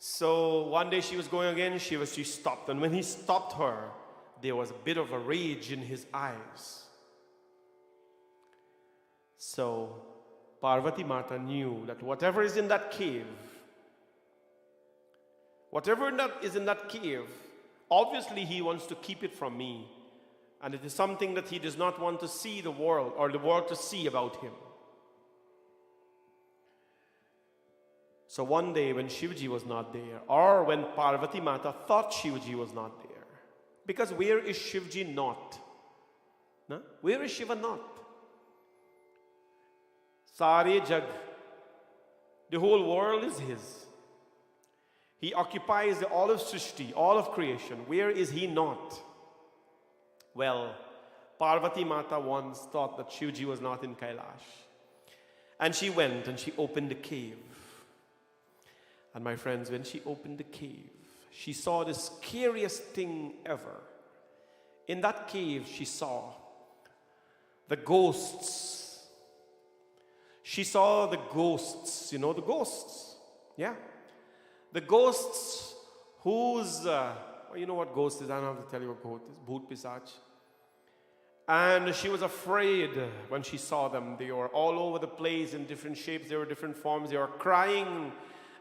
So one day she was going again, she stopped. And when he stopped her, there was a bit of a rage in his eyes. So Parvati Mata knew that whatever is in that cave, obviously he wants to keep it from me. And it is something that he does not want to see the world, or the world to see about him. So one day when Shivji was not there, or when Parvati Mata thought Shivji was not there, because where is Shivji not? No? Where is Shiva not? Sare Jag, the whole world is his. He occupies all of Srishti, all of creation. Where is he not? Well, Parvati Mata once thought that Shivji was not in Kailash. And she went and she opened the cave. And my friends, when she opened the cave, she saw the scariest thing ever. In that cave, she saw the ghosts. She saw the ghosts, you know the ghosts? Yeah. The ghosts whose, you know what ghost is? I don't have to tell you what ghost is. Bhoot Pisach. And she was afraid when she saw them. They were all over the place in different shapes. They were different forms. They were crying.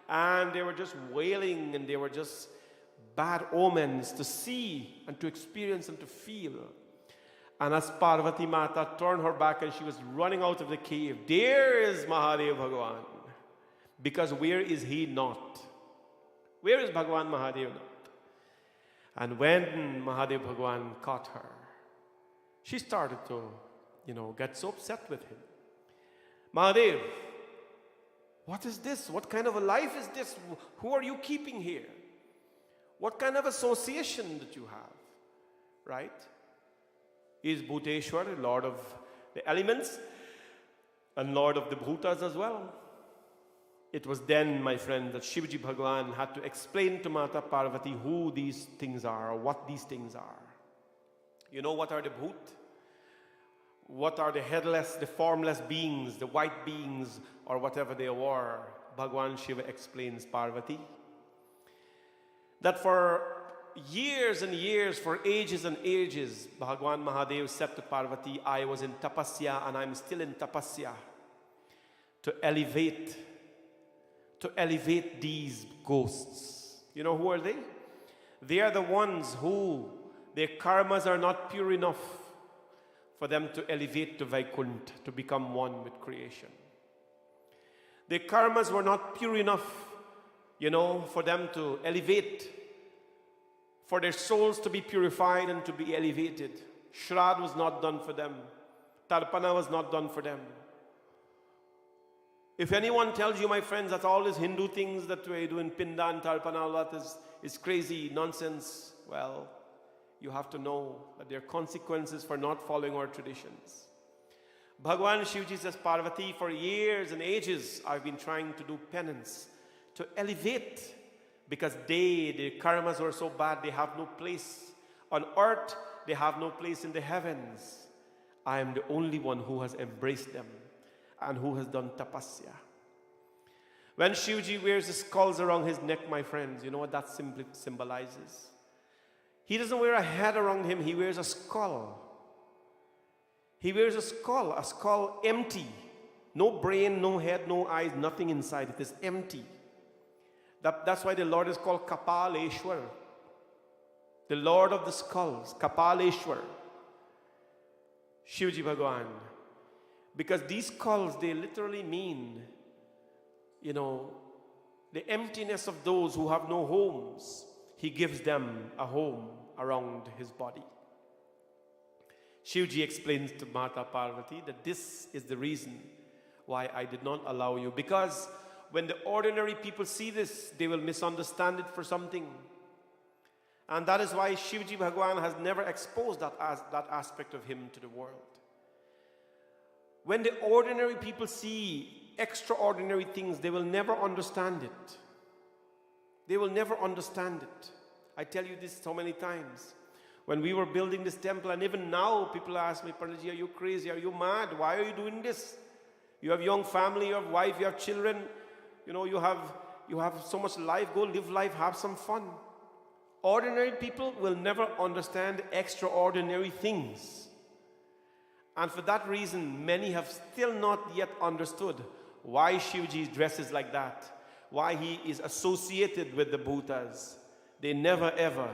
And they were just wailing. And they were just bad omens to see and to experience and to feel. And as Parvati Mata turned her back and she was running out of the cave, there is Mahadev Bhagwan. Because where is he not? Where is Bhagwan Mahadev not? And when Mahadev Bhagwan caught her, she started to, get so upset with him. Mahadev, what is this? What kind of a life is this? Who are you keeping here? What kind of association that you have? Right? Is Bhuteshwar, Lord of the elements and Lord of the Bhutas as well. It was then, my friend, that Shivji Bhagwan had to explain to Mata Parvati who these things are, or what these things are. You know what are the Bhut? What are the headless, the formless beings, the white beings, or whatever they were? Bhagwan Shiva explains Parvati. That for years and years, for ages and ages, Bhagwan Mahadev said to Parvati, I was in tapasya and I'm still in tapasya to elevate these ghosts. You know who are they? They are the ones who their karmas are not pure enough for them to elevate to Vaikuntha, to become one with creation. Their karmas were not pure enough, for them to elevate, for their souls to be purified and to be elevated. Shraad was not done for them. Tarpana was not done for them. If anyone tells you, my friends, that all these Hindu things that we do in Pinda and Tarpana, all that is crazy, nonsense, well, you have to know that there are consequences for not following our traditions. Bhagwan Shivji says, Parvati, for years and ages, I've been trying to do penance, to elevate, because their karmas were so bad, they have no place on earth, they have no place in the heavens. I am the only one who has embraced them and who has done tapasya. When Shivji wears the skulls around his neck, my friends, you know what that simply symbolizes? He doesn't wear a head around him, he wears a skull. He wears a skull empty. No brain, no head, no eyes, nothing inside. It is empty. That's why the Lord is called Kapaleshwar. The Lord of the skulls, Kapaleshwar. Shivji Bhagwan. Because these skulls, they literally mean, the emptiness of those who have no homes. He gives them a home around his body. Shivji explains to Mata Parvati that this is the reason why I did not allow you. Because when the ordinary people see this, they will misunderstand it for something. And that is why Shivji Bhagwan has never exposed that aspect of him to the world. When the ordinary people see extraordinary things, they will never understand it. They will never understand it. I tell you this so many times. When we were building this temple, and even now, people ask me, Panditji, are you crazy? Are you mad? Why are you doing this? You have young family, you have wife, you have children. You have so much life. Go live life, have some fun. Ordinary people will never understand extraordinary things. And for that reason, many have still not yet understood why Shivji dresses like that, why he is associated with the Bhutas. They never ever,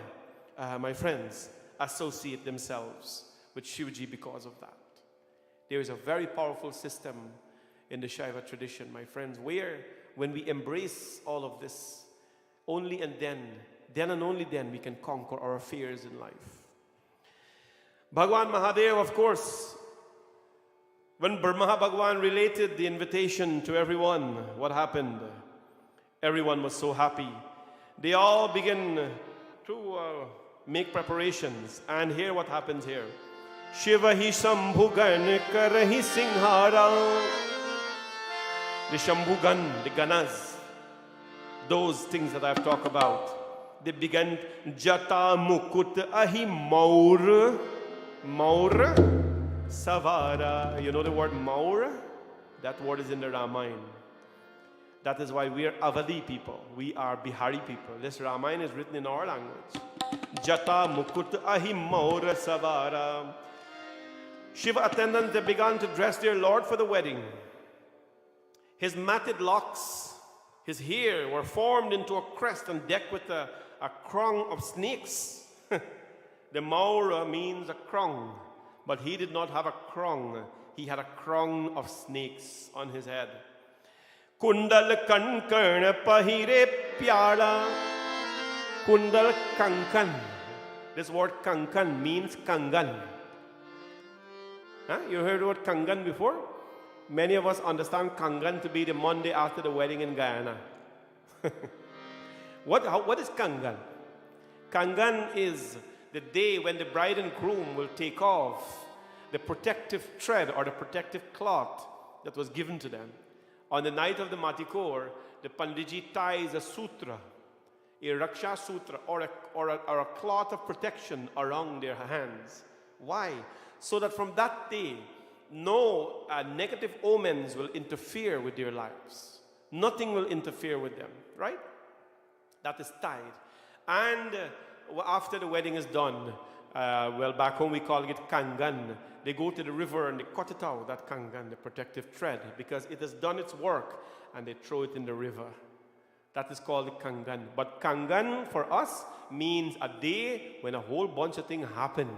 my friends, associate themselves with Shivji because of that. There is a very powerful system in the Shaiva tradition, my friends, where when we embrace all of this, only and then and only then we can conquer our fears in life. Bhagwan Mahadev, of course, when Brahma Bhagwan related the invitation to everyone, what happened? Everyone was so happy. They all began to make preparations. And here what happens here. Shiva hi Shambhugan karahi Singhara. The Shambhugan, the Ganas, those things that I've talked about. They began Jata Mukut Ahi Maur Savara. You know the word Maur? That word is in the Ramayana. That is why we are Avadi people. We are Bihari people. This Ramayana is written in our language. Jata Mukut Ahi Maur Savara. Shiva attendants, they began to dress their Lord for the wedding. His matted locks, his hair were formed into a crest and decked with a crown of snakes. The Maura means a crown, but he did not have a crown. He had a crown of snakes on his head. Kundal kankan pahire pyala. Kundal kankan. This word kankan means kangan. Huh? You heard the word kangan before? Many of us understand kangan to be the Monday after the wedding in Guyana. What is kangan? Kangan is the day when the bride and groom will take off the protective thread or the protective cloth that was given to them. On the night of the Matikor, the Panditji ties a sutra, a Raksha sutra, or a cloth of protection around their hands. Why? So that from that day, no negative omens will interfere with their lives. Nothing will interfere with them, right? That is tied. And after the wedding is done, back home we call it kangan. They go to the river and they cut it out, that kangan, the protective thread, because it has done its work, and they throw it in the river. That is called kangan. But kangan for us means a day when a whole bunch of things happen.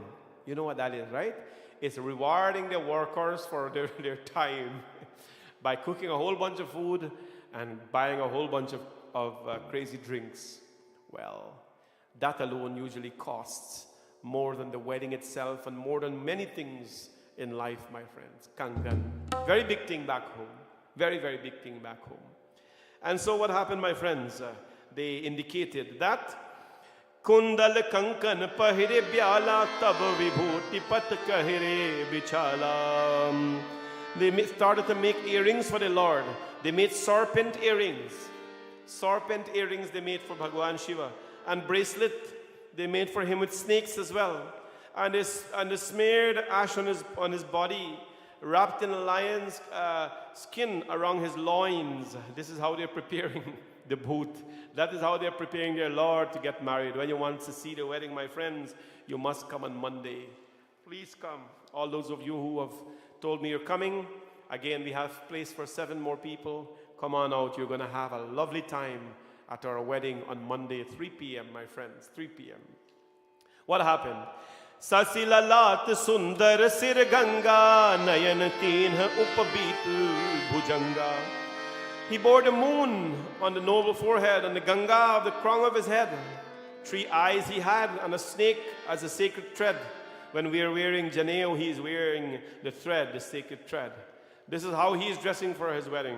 You know what that is, right? It's rewarding the workers for their time by cooking a whole bunch of food and buying a whole bunch of crazy drinks. Well, that alone usually costs more than the wedding itself and more than many things in life, my friends. Kangan. Very big thing back home. Very, very big thing back home. And so what happened, my friends? They indicated that Kundal kankan pahire byala tab vibhuti pat kahire bichala. They started to make earrings for the Lord. They made serpent earrings. Serpent earrings they made for Bhagwan Shiva. And bracelet they made for him with snakes as well. And they smeared ash on his body, wrapped in a lion's skin around his loins. This is how they're preparing the booth. That is how they're preparing their Lord to get married. When you want to see the wedding, my friends, you must come on Monday. Please come. All those of you who have told me you're coming, Again, we have place for 7 more people. Come on out. You're going to have a lovely time at our wedding on Monday, 3 p.m., my friends, 3 p.m. What happened? Sasilalat sundar sir ganga, nayan teen upabit bhujanga. He bore the moon on the noble forehead and the Ganga of the crown of his head. 3 eyes he had and a snake as a sacred thread. When we are wearing janeo, he is wearing the thread, the sacred thread. This is how he is dressing for his wedding.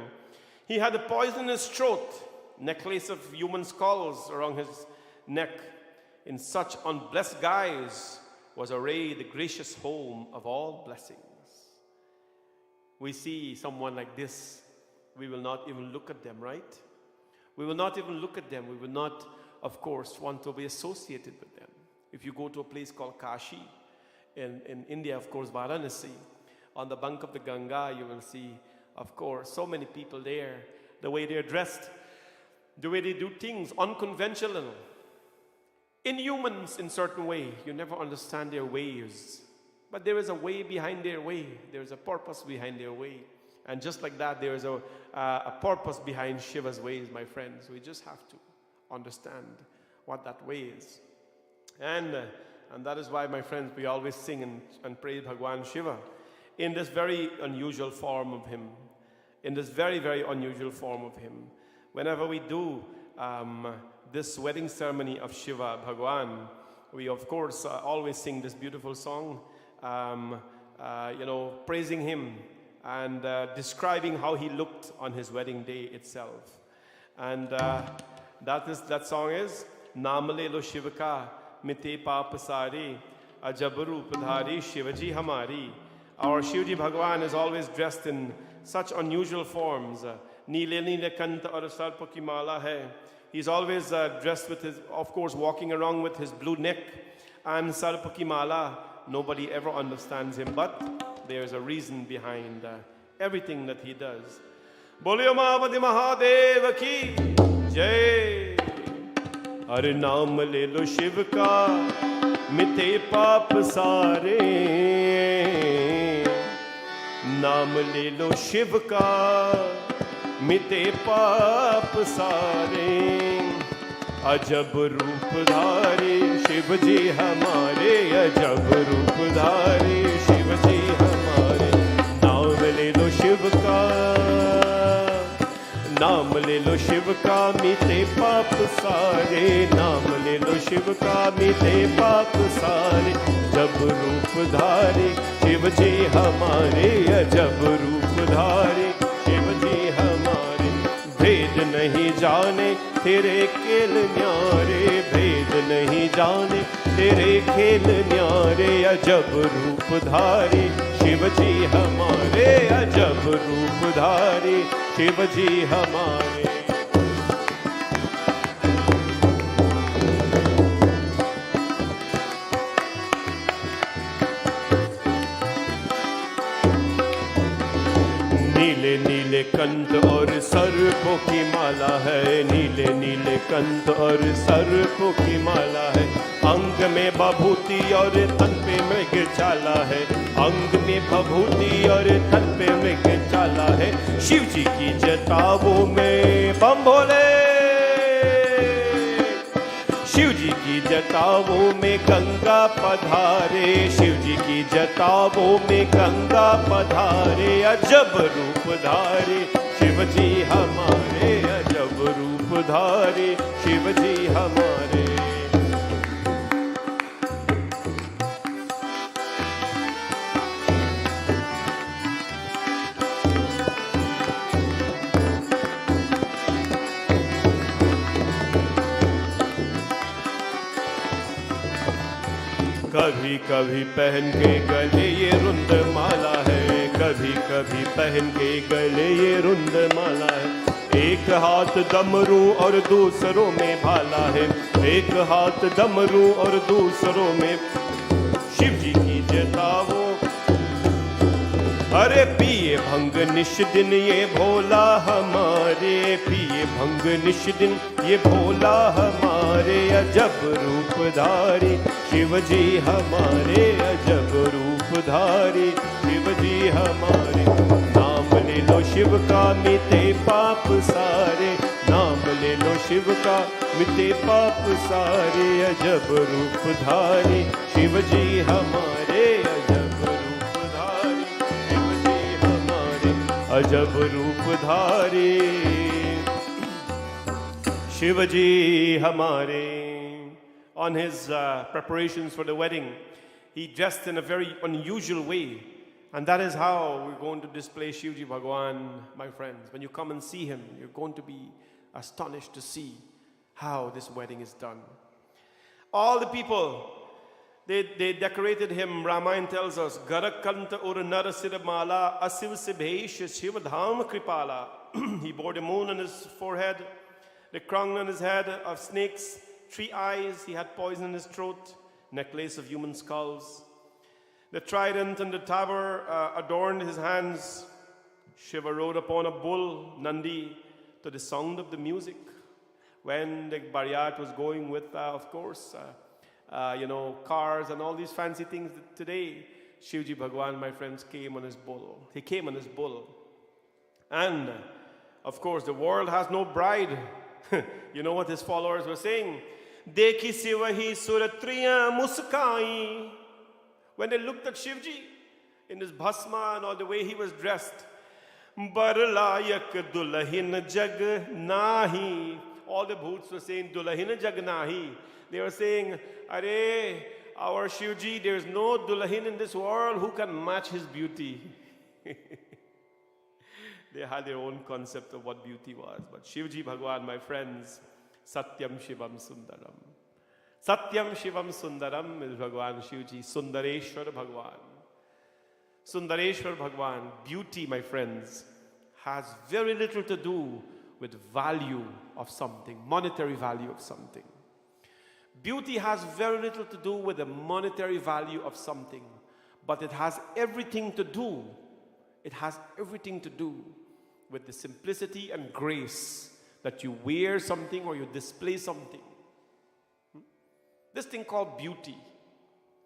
He had a poisonous throat, necklace of human skulls around his neck. In such unblessed guise was arrayed the gracious home of all blessings. We see someone like this, we will not even look at them, right? We will not even look at them. We will not, of course, want to be associated with them. If you go to a place called Kashi, in India, of course, Varanasi, on the bank of the Ganga, you will see, of course, so many people there, the way they're dressed, the way they do things, unconventional. Inhumans in certain way. You never understand their ways. But there is a way behind their way. There is a purpose behind their way. And just like that, there is a purpose behind Shiva's ways, my friends. We just have to understand what that way is. And that is why, my friends, we always sing and praise Bhagwan Shiva in this very unusual form of him. In this very, very unusual form of him. Whenever we do this wedding ceremony of Shiva, Bhagwan, we, of course, always sing this beautiful song, praising him and describing how he looked on his wedding day itself. And that song is Namale lo Shivaka Mite Paap Sari Ajabru Padhari Shivaji Hamari. Our Shivji Bhagwan is always dressed in such unusual forms. Neele neele kant aur sarp ki mala hai. He's always dressed with his, of course, walking around with his blue neck and sarp ki mala. Nobody ever understands him, but there's a reason behind everything that he does. Bolyo Mavadi Mahadev ki jai. Har naam le lo Shiv ka mite paap sare. Naam le lo Shiv ka mite paap sare. अजब रूप धारे शिव जी हमारे, अजब रूप धारे शिव जी हमारे। नाम ले लो शिव का, नाम ले लो शिव का मिटे पाप सारे। नाम ले लो शिव का मिटे पाप सारे। जब रूप धारे शिव जी हमारे, अजब रूप धारे शिव जी हमारे। भेद नहीं जाने तेरे खेल न्यारे, भेद नहीं जाने तेरे खेल न्यारे। अजब रूप धारे शिव जी हमारे, अजब रूप धारे शिव जी हमारे। नीले नीले कंठ और सर्पों की माला है, नीले नीले कंठ और सर्पों की माला है। अंग में बभूति और तन पे मृग चाला है, अंग में बभूति और तन पे मृग चाला है। शिव जी की जटाओं में बम भोले, शिव जी की जटाओं में गंगा पधारे, शिव जी की जटाओं में गंगा पधारे। अजब रूप धारे शिव जी हमारे, अजब रूप धारे शिव जी हमारे। कभी कभी पहन के गले ये रुंद माला है, कभी कभी पहन के गले ये रुंद माला है। एक हाथ डमरू और दूसरों में भाला है, एक हाथ डमरू और दूसरों में शिव जी की जटाओं। अरे पिए भंग निश दिन ये भोला हमारे, पिए भंग निश दिन ये भोला हमारे। अजब रूप धारे शिव जी हमारे, अजब रूप धारे शिव जी हमारे। नाम ले लो शिव का मिटे पाप सारे, नाम ले लो शिव का मिटे पाप सारे। अजब रूप धारे शिव जी हमारे, अजब रूप धारे शिव जी हमारे, अजब रूप धारे शिव जी हमारे। On his preparations for the wedding, he dressed in a very unusual way. And that is how we're going to display Shivji Bhagwan, my friends. When you come and see him, you're going to be astonished to see how this wedding is done. All the people, they decorated him. Ramayana tells us, Garakanta ur narasiramala asiv sibhesh shivadham kripala. He bore the moon on his forehead, the crown on his head of snakes, 3 eyes, he had poison in his throat, necklace of human skulls. The trident and the tabor adorned his hands. Shiva rode upon a bull, Nandi, to the sound of the music. When the Bharyat was going with, of course, cars and all these fancy things today, Shivji Bhagwan, my friends, came on his bull. He came on his bull. And, of course, the world has no bride. You know what his followers were saying? Dekhi sivahi suratriya muskai. When they looked at Shivji in his bhasma and all the way he was dressed, Barlayak dulahin jag nahi. All the bhoots were saying dulahin jag nahi. They were saying, Arey, our Shivji, there's no dulahin in this world who can match his beauty. They had their own concept of what beauty was. But Shivji Bhagwan, my friends, Satyam Shivam Sundaram. Satyam Shivam Sundaram is Bhagwan Shivji, Sundareshwar Bhagwan. Sundareshwar Bhagwan, beauty, my friends, has very little to do with value of something, monetary value of something. Beauty has very little to do with the monetary value of something, but it has everything to do. It has everything to do with the simplicity and grace that you wear something or you display something. This thing called beauty.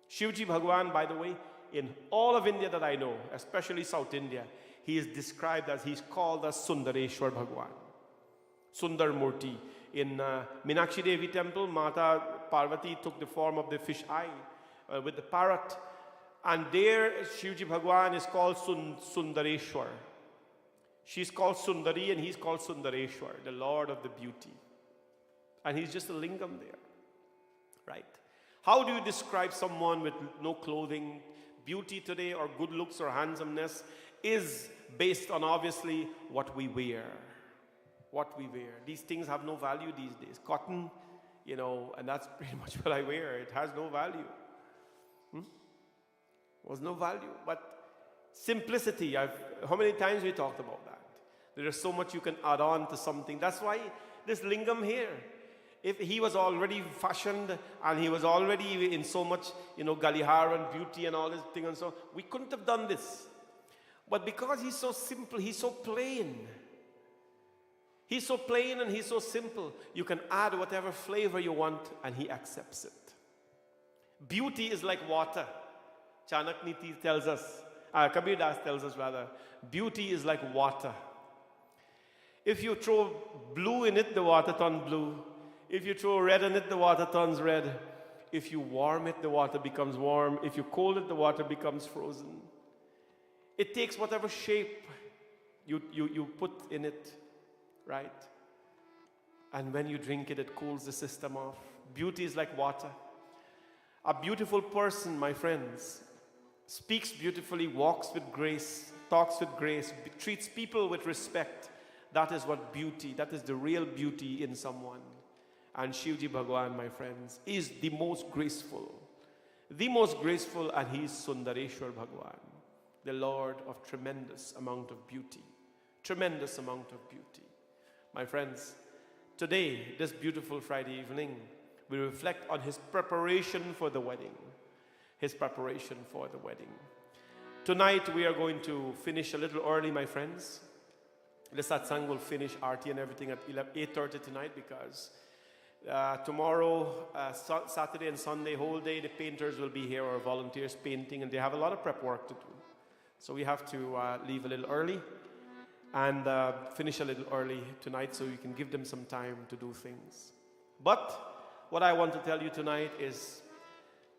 Shivji Bhagwan, by the way, in all of India that I know, especially South India, he is described as, he's called as Sundareshwar Bhagwan. Sundar Murti. In Meenakshi Devi temple, Mata Parvati took the form of the fish eye with the parrot. And there, Shivji Bhagwan is called Sundareshwar. She's called Sundari and he's called Sundareshwar, the Lord of the beauty. And he's just a lingam there, right? How do you describe someone with no clothing? Beauty today, or good looks or handsomeness, is based on obviously what we wear. What we wear. These things have no value these days. Cotton, and that's pretty much what I wear. It has no value. Was no value, but simplicity. How many times we talked about that? There is so much you can add on to something. That's why this lingam here, if he was already fashioned and he was already in so much, galihar and beauty and all this thing and so, we couldn't have done this. But because he's so simple, he's so plain. He's so plain and he's so simple. You can add whatever flavor you want and he accepts it. Beauty is like water. Chanak Niti tells us, Kabir Das tells us rather, beauty is like water. If you throw blue in it, the water turns blue. If you throw red in it, the water turns red. If you warm it, the water becomes warm. If you cold it, the water becomes frozen. It takes whatever shape you put in it, right? And when you drink it, it cools the system off. Beauty is like water. A beautiful person, my friends, speaks beautifully, walks with grace, talks with grace, treats people with respect. That is what beauty, that is the real beauty in someone. And Shivji Bhagwan, my friends, is the most graceful. The most graceful, and he is Sundareshwar Bhagwan, the Lord of tremendous amount of beauty. Tremendous amount of beauty. My friends, today, this beautiful Friday evening, we reflect on his preparation for the wedding. His preparation for the wedding. Tonight we are going to finish a little early, my friends. The Satsangh will finish Aarti and everything at 8:30 tonight because tomorrow, Saturday and Sunday, whole day, the painters will be here or volunteers painting, and they have a lot of prep work to do. So we have to leave a little early. and finish a little early tonight so you can give them some time to do things. But what I want to tell you tonight is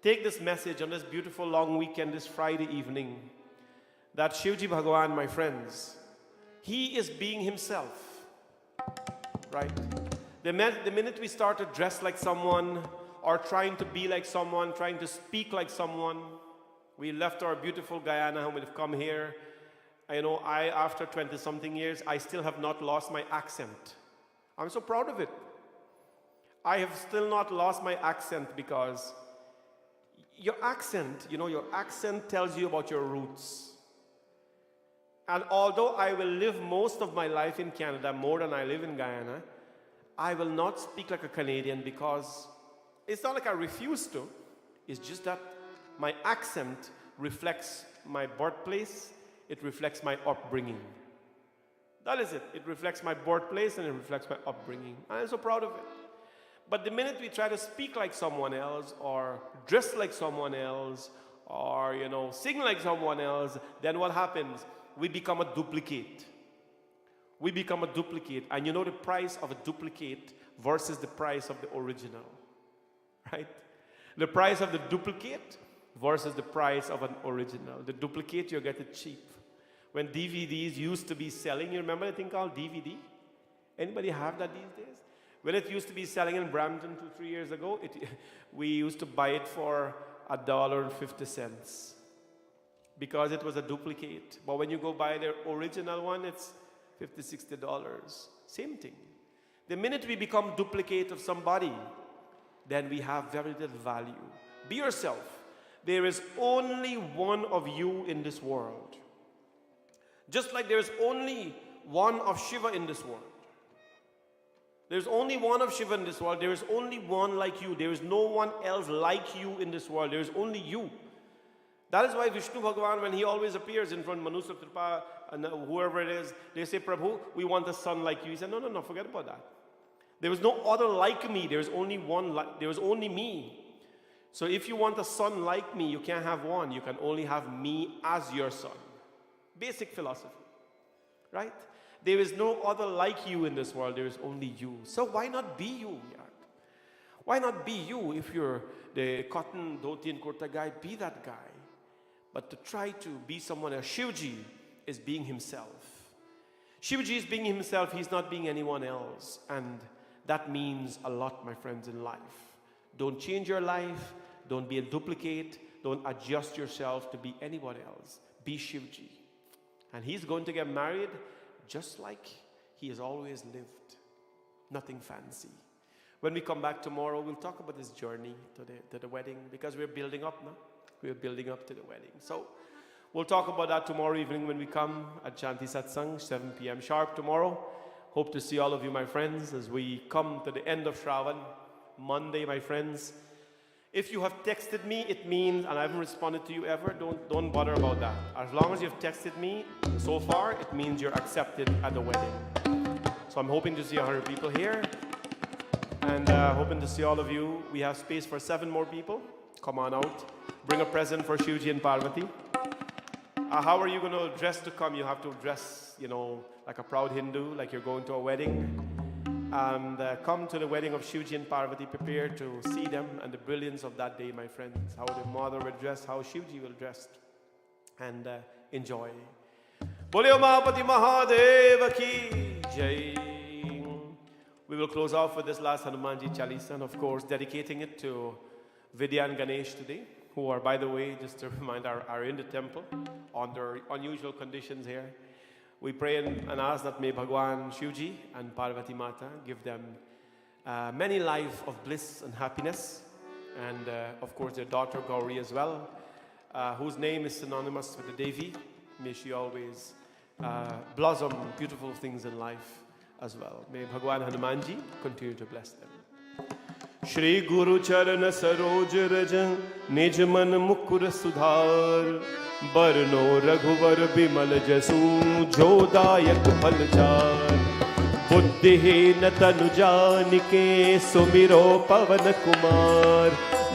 take this message on this beautiful long weekend, this Friday evening, that Shivji Bhagawan, my friends, he is being himself, right? The minute we start to dress like someone or trying to be like someone, trying to speak like someone, we left our beautiful Guyana and we've come here. After 20-something years, I still have not lost my accent. I'm so proud of it. I have still not lost my accent because your accent, your accent tells you about your roots. And although I will live most of my life in Canada, more than I live in Guyana, I will not speak like a Canadian because it's not like I refuse to. It's just that my accent reflects my birthplace. It reflects my upbringing. That is it. It reflects my birthplace and it reflects my upbringing. I'm so proud of it. But the minute we try to speak like someone else or dress like someone else or, sing like someone else, then what happens? We become a duplicate. We become a duplicate. And the price of a duplicate versus the price of the original, right? The price of the duplicate versus the price of an original. The duplicate, you get it cheap. When DVDs used to be selling, you remember a thing called DVD? Anybody have that these days? When it used to be selling in Brampton 2-3 years ago, we used to buy it for $1.50 because it was a duplicate. But when you go buy the original one, it's $50-$60. Same thing. The minute we become duplicate of somebody, then we have very little value. Be yourself. There is only one of you in this world. Just like there is only one of Shiva in this world. There's only one of Shiva in this world. There is only one like you. There is no one else like you in this world. There is only you. That is why Vishnu Bhagavan, when he always appears in front of Manu Satripa and whoever it is, they say, Prabhu, we want a son like you. He said, no, forget about that. There is no other like me. There is only one. There is only me. So if you want a son like me, you can't have one. You can only have me as your son. Basic philosophy, right? There is no other like you in this world. There is only you. So why not be you, Yard? Why not be you? If you're the cotton dhoti and kurta guy, be that guy. But to try to be someone else, Shivji is being himself. Shivji is being himself. He's not being anyone else. And that means a lot, my friends, in life. Don't change your life. Don't be a duplicate. Don't adjust yourself to be anyone else. Be Shivji. And he's going to get married just like he has always lived. Nothing fancy. When we come back tomorrow, we'll talk about this journey to the wedding because we're building up now. We're building up to the wedding. So we'll talk about that tomorrow evening when we come at Shanti Satsangh, 7 p.m. sharp tomorrow. Hope to see all of you, my friends, as we come to the end of Shraavan, Monday, my friends. If you have texted me, it means, and I haven't responded to you ever, don't bother about that. As long as you've texted me so far, it means you're accepted at the wedding. So I'm hoping to see 100 people here. And hoping to see all of you. We have space for 7 more people. Come on out. Bring a present for Shivji and Parvati. How are you going to dress to come? You have to dress, like a proud Hindu, like you're going to a wedding. And come to the wedding of Shivji and Parvati, prepare to see them and the brilliance of that day, my friends. How the mother will dress, how Shivji will dress. And enjoy. Bolyo Mahapati Mahadev ki jai. We will close off with this last Hanumanji Chalisa, and of course, dedicating it to Vidya and Ganesh today, who are, by the way, just to remind, are in the temple under unusual conditions here. We pray and ask that may Bhagwan Shivji and Parvati Mata give them many life of bliss and happiness. And of course their daughter Gauri as well, whose name is synonymous with the Devi. May she always blossom beautiful things in life as well. May Bhagwan Hanumanji continue to bless them. Shri Guru Charan Saroj Rajan Nij Man Mukur Sudhar Barno Raghuvar Bimal Jasu Jodayak Phalchar Buddhihin Tanu Janike Sumiro Pavan Kumar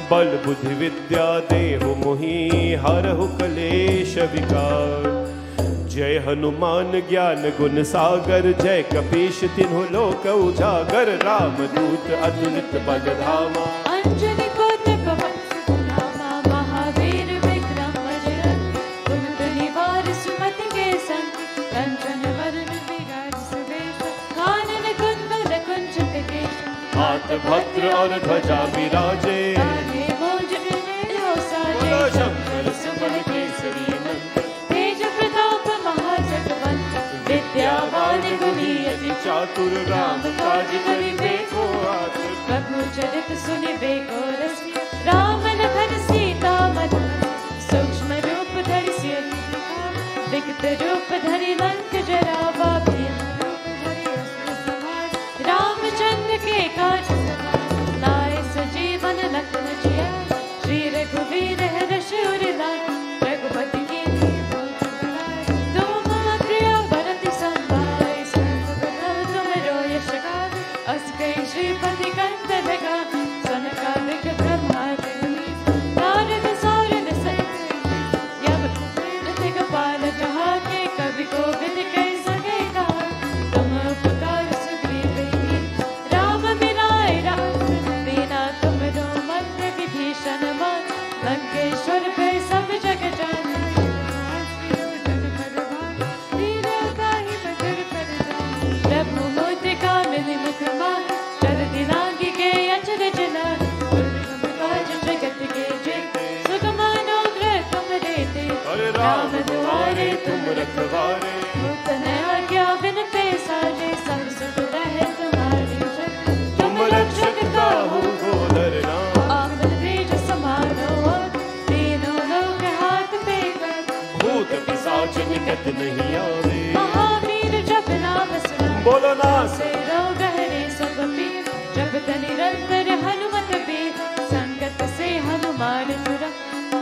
Bal Buddhi Vidya Dehu Mohi Harahu Kalesha Vikar जय हनुमान ज्ञान गुण सागर, जय कपीश तिन्हु लोक उजागर, राम दूत अतुलित बल धामा। अंजनी पुत्र पवन सुतनामा, महावीर विक्रम बजरंगी, कुमंत निवार सुमति के संग, कंचन वरण विराज सुबेसा, कानन कुंडल कुंचित केशा, हाथ भद्र और ध्वजा विराजे, कान्हे मूंज जनेऊ साजे, शंकर सुमन केसरी नंदन, तेज प्रताप महाजगवंत, विद्यावान गुणी अति चातुर राम काज करिबे को आतुर। प्रभु चरित सुनिबे को रसिया, राम लखन सीता मन बसिया, सूक्ष्म रूप धरि सियहि दिखावा, विकट रूप धरि लंक जरावा, भीम रूप धरि असुर संहारा, रामचंद्र के काज सवारा, लाए सजीवन लखन जियारा, श्री रघुवीर हर्ष उर लाए, रघुपति कीन्ही बहुत बड़ाई, तुम मम प्रिय भरत संभाई, सहस बदन तुमरो यश गावे, अस कहि श्रीपति कंठ लगावे, सनकादिक ब्रह्मादि मुनीसा, नारद सारद सहित यम दिगपाल कहाके, कवि कोविद कहि सके गाए, तुम उपकार सुग्रीव ही, राम मिलाए रामचंद्र दीना, तुमरो मंत्र विभीषण मान, लंकेश्वर पे सब जग जान, प्रभु मुद्रिका मिली मुख माहि, चलति लांघि के अचरज लाहि, दुर्गम काज जगत के जेते, सुगम अनुग्रह तुमरे तेते, राम दुआरे तुम रखवारे, मुक्त है आज्ञा बिन पैसारे, सब सुख रहे तुम्हारी शरण, तुम रक्षक काहू को डरना, आप तेज समारो आप, तीनों लोक हाथ पे कर, भूत पिशाच निकट नहीं आवे, महावीर जप नाम सुनाओ, बोलो ना से रोग हरे सब पीर, जपत निरंतर हनुमत बीर, संकट से हनुमान छुड़ा,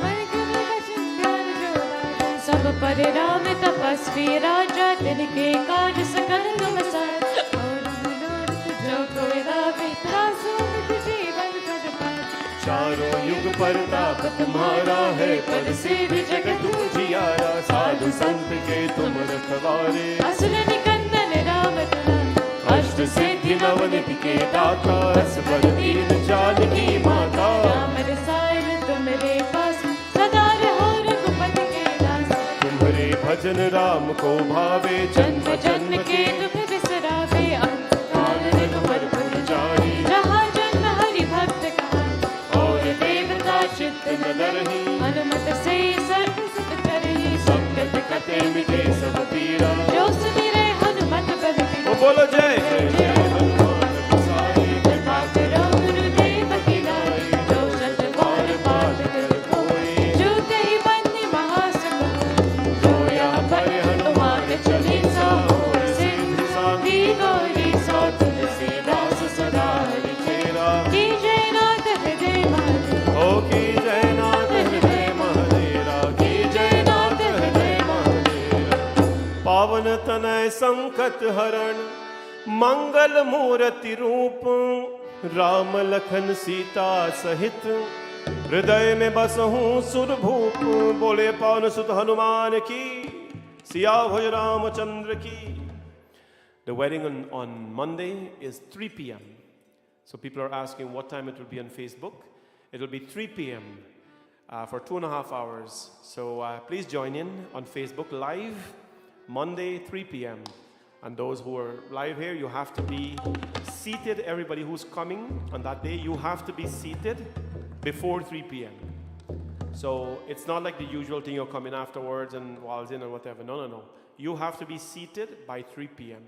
मन क्रम वचन ध्यान जो लागा, सब पर राम तपस्वी राजा, तिनके काज सकल तुम साजा, और मनोरथ जो कोई लावे, तासु नित जीवन फल पावे, चारों युग परताप तुम्हारा है, पद सिद्धि जगत उजियारा, साधु संत के तुम रखवारे, असुर निकंदन राम दुलारे, अष्ट सिद्धि नवनिधि के दाता, असबर दीन जानकी माता, राम रसायन तुमरे पास, सदा रहो रघुपति के दास, तुम्हारे भजन राम को भावे, जन्म जन्म के दुख बिसरावे, अंत काल रघुवर पुर जाई, जहाँ जन्म हरि भक्त कहाई, और देवता चित्त न डरहि, हनुमत से सर्व सुख करहि, संकट कटे मिटे सब पीरा, जो सुमिरे हनुमत बल बीरा, ओ बोलो जय जय जय हनुमान गोसाई, कृपा करो गुरुदेव की नाई, जो शत बार पाठ कर कोई, जो तेहि बंदी महासुख होई, जो यहाँ पर हनुमान चालीसा होय, सिद्ध साखी गौरी सा तुलसीदास सदा हरि चेरा, की जयनाथ हृदय महादेव, ओ की जयनाथ हृदय महादेरा, की जयनाथ हृदय महादेरा। पावन तनय संकट हरण, मंगल मूर्ति रूप, राम लखन सीता सहित, हृदय में बसहूँ सुरभूप। बोले पवन सुत हनुमान की, सियाभुज रामचंद्र की। The wedding on Monday is 3 p.m. So people are asking what time it will be on Facebook. It will be 3 p.m. For 2.5 hours. So please join in on Facebook live Monday 3 p.m. And those who are live here, you have to be seated. Everybody who's coming on that day, you have to be seated before 3 p.m. So it's not like the usual thing, you're coming afterwards and walls in or whatever. No, no, no. You have to be seated by 3 p.m.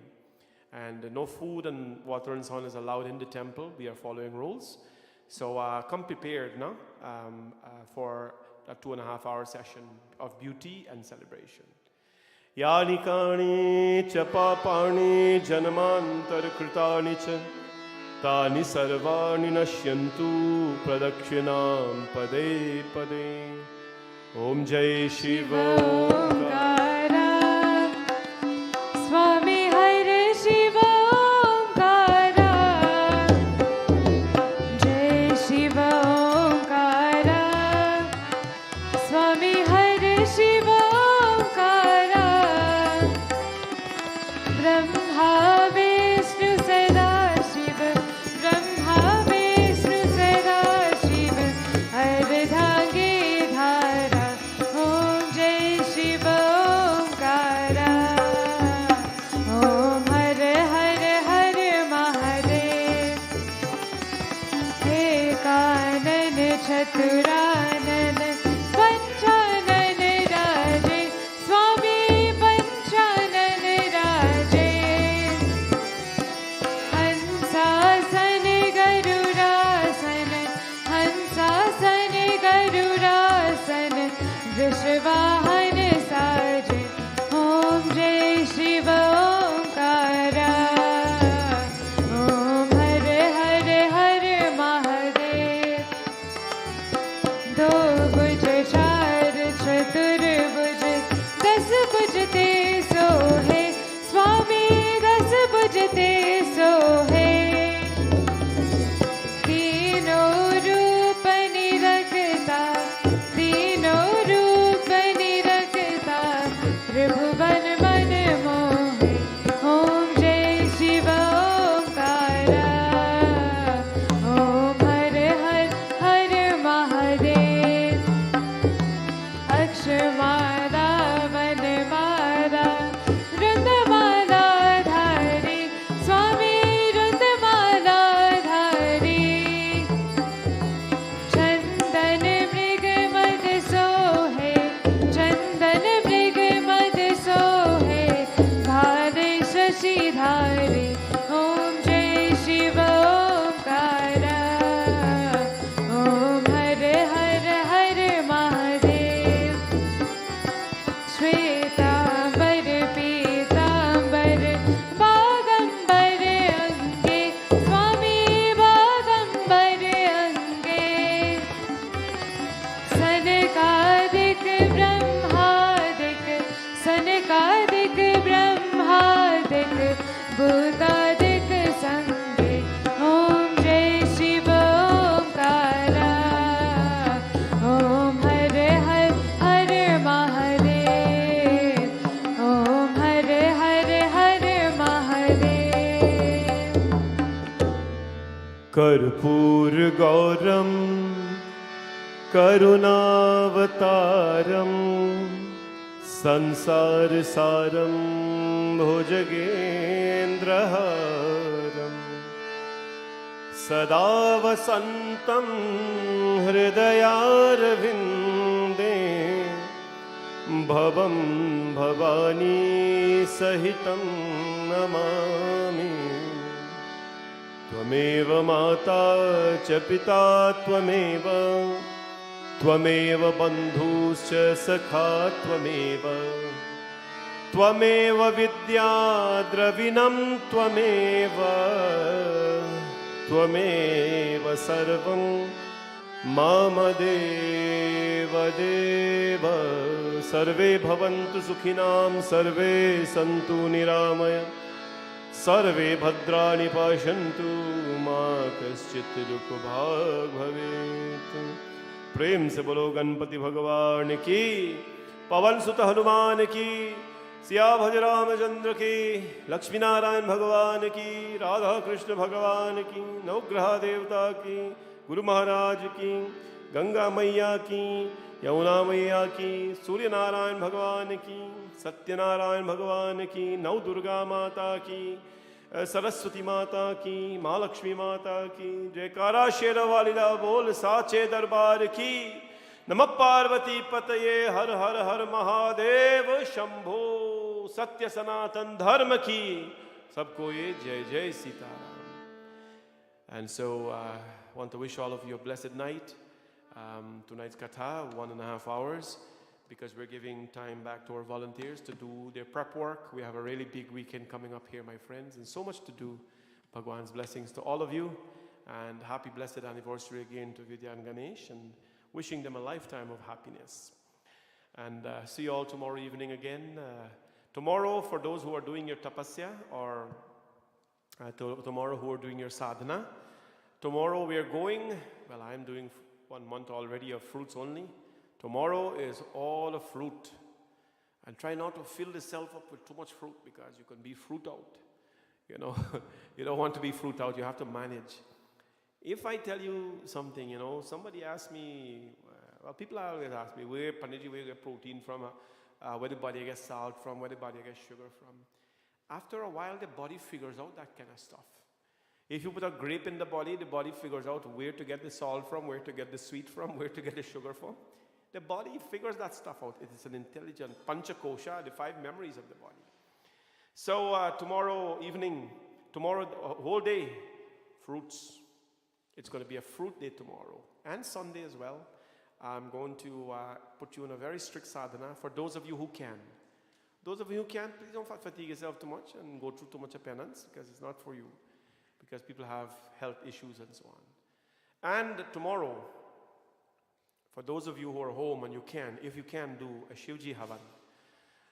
And no food and water and so on is allowed in the temple. We are following rules. So come prepared now for a 2.5 hour session of beauty and celebration. यानि कानि च पापानि जन्मान्तरकृतानि च तानि सर्वाणि नश्यन्तु प्रदक्षिणां पदे पदे। ओम जय शिव ओंकार। स्वामी हरे शिव ओंकार, जय शिव ओंकार, स्वामी हरे शिव ओंकार, चतुरानन पंचानन राजे स्वामी पंचानन राजे हंसासन गरुडासन हंसासन गरुडासन वृषवाहन साजे ओम जय शिव ओंकारा ओम हर हर हर महादेव दो भुज चार चतुर्भुज दस भुज ते सोहे स्वामी दस भुज ते सोहे तीनों रूप निरखता तीनों रूप निरखता त्रिभुवन मन मोहे ओम जय शिव ओंकारा ओम हर हर हर महादेव अक्षमाला वनमाला वृंदमाला धारी स्वामी वृंदमाला धारी चंदन मृग मद सोहे चंदन मृग मद सोहे भाले शशिधारी ओम जय शिव ओंकारा ओम हर हर हर महादेव श्वेतांबर पीतांबर बागंबर अंगे स्वामी बागंबर अंगे सनकादिक ब्रह्मादिक सनकादिक ब्रह्मादिक भूतादिक संगे ओम जय शिव ओंकारा ओम हर हर हर महादेव ओम हर हर हर महादेव कर्पूर गौरम करुणावतारम संसार सारम भुजगेन्द्रहारम सदा वसन्तं हृदयारविन्दे भवं भवानी सहितं नमामि त्वमेव माता च पिता त्वमेव त्वमेव बन्धुश्च सखा त्वमेव त्वमेव विद्या द्रविणं त्वमेव त्वमेव सर्वं मम देव देव सर्वे भवन्तु सुखिनां सर्वे सन्तु निरामय सर्वे भद्राणि पश्यन्तु मा कश्चित् दुःखभाग् भवेत्। प्रेम से बोलो गणपति भगवान की, पवन सुत हनुमान की, सियाभज रामचंद्र की, लक्ष्मी नारायण भगवान की, राधा कृष्ण भगवान की, नवग्रह देवता की, गुरु महाराज की, गंगा मैया की, यमुना मैया की, सूर्य नारायण भगवान की, सत्यनारायण भगवान की, नव दुर्गा माता की, सरस्वती माता की, माँ लक्ष्मी माता की, जयकारा शेरा वालीला बोल साचे दरबार की। नमः पार्वती पतये हर हर हर महादेव शंभो सत्य सनातन धर्म की। सबको ये जय जय Sitaram. And so want to wish all of you a blessed night. Tonight's katha 1.5 hours, because we're giving time back to our volunteers to do their prep work. We have a really big weekend coming up here, my friends, and so much to do. Bhagwan's blessings to all of you, and happy blessed anniversary again to Vidya and Ganesh, and wishing them a lifetime of happiness. And see you all tomorrow evening again. Tomorrow, for those who are doing your tapasya, or tomorrow who are doing your sadhana, tomorrow we are going, well, I'm doing 1 month already of fruits only. Tomorrow is all of fruit. And try not to fill the self up with too much fruit, because you can be fruit out. You know, you don't want to be fruit out, you have to manage. If I tell you something, you know, somebody asked me, well, people always ask me, where Panditji, where you get protein from, where the body gets salt from, where the body gets sugar from. After a while, the body figures out that kind of stuff. If you put a grape in the body figures out where to get the salt from, where to get the sweet from, where to get the sugar from. The body figures that stuff out. It is an intelligent panchakosha, the 5 memories of the body. So tomorrow evening, tomorrow whole day, fruits. It's going to be a fruit day tomorrow and Sunday as well. I'm going to put you in a very strict sadhana for those of you who can. Those of you who can't, please don't fatigue yourself too much and go through too much of penance, because it's not for you. Because people have health issues and so on. And tomorrow, for those of you who are home and you can, if you can, do a Shivji Havan.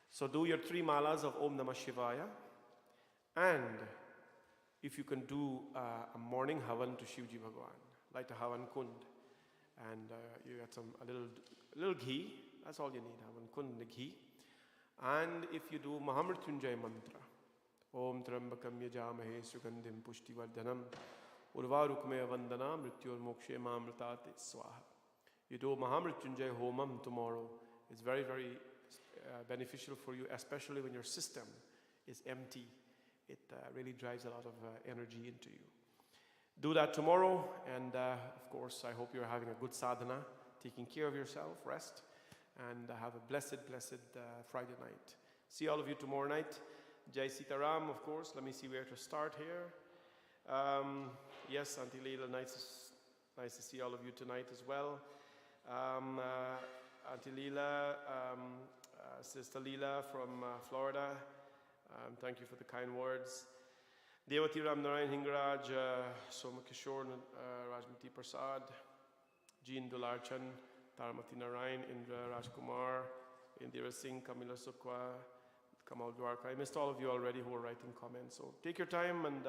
So do your 3 malas of Om Namah Shivaya. And if you can do a morning Havan to Shivji Bhagwan, light a Havan Kund. And you got a little ghee, that's all you need, Havan Kund, the ghee. And if you do Mahamrityunjay mantra, Om Trambakam Yajamahe Sugandhim Pushti Vardhanam Urvarukme Vandana Mrityor Mokshe Mamritate Swaha. You do Mahamrityunjay Homam tomorrow. It's very, very beneficial for you, especially when your system is empty. It really drives a lot of energy into you. Do that tomorrow, and of course, I hope you're having a good sadhana, taking care of yourself, rest, and have a blessed Friday night. See all of you tomorrow night. Jai Sitaram, of course. Let me see where to start here. Yes, Auntie Leela, nice to see all of you tonight as well. Auntie Leela, Sister Leela from Florida, thank you for the kind words. Devati Ram Narayan Hingraj, Soma Kishore, Rajmati Prasad, Jean Dularchan, Taramati Narayan, Indra Rajkumar, Indira Singh, Kamila Sukwa, Kamal Dwarka. I missed all of you already who were writing comments. So take your time and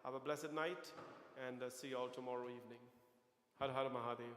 have a blessed night, and see you all tomorrow evening. Har Har Mahadev.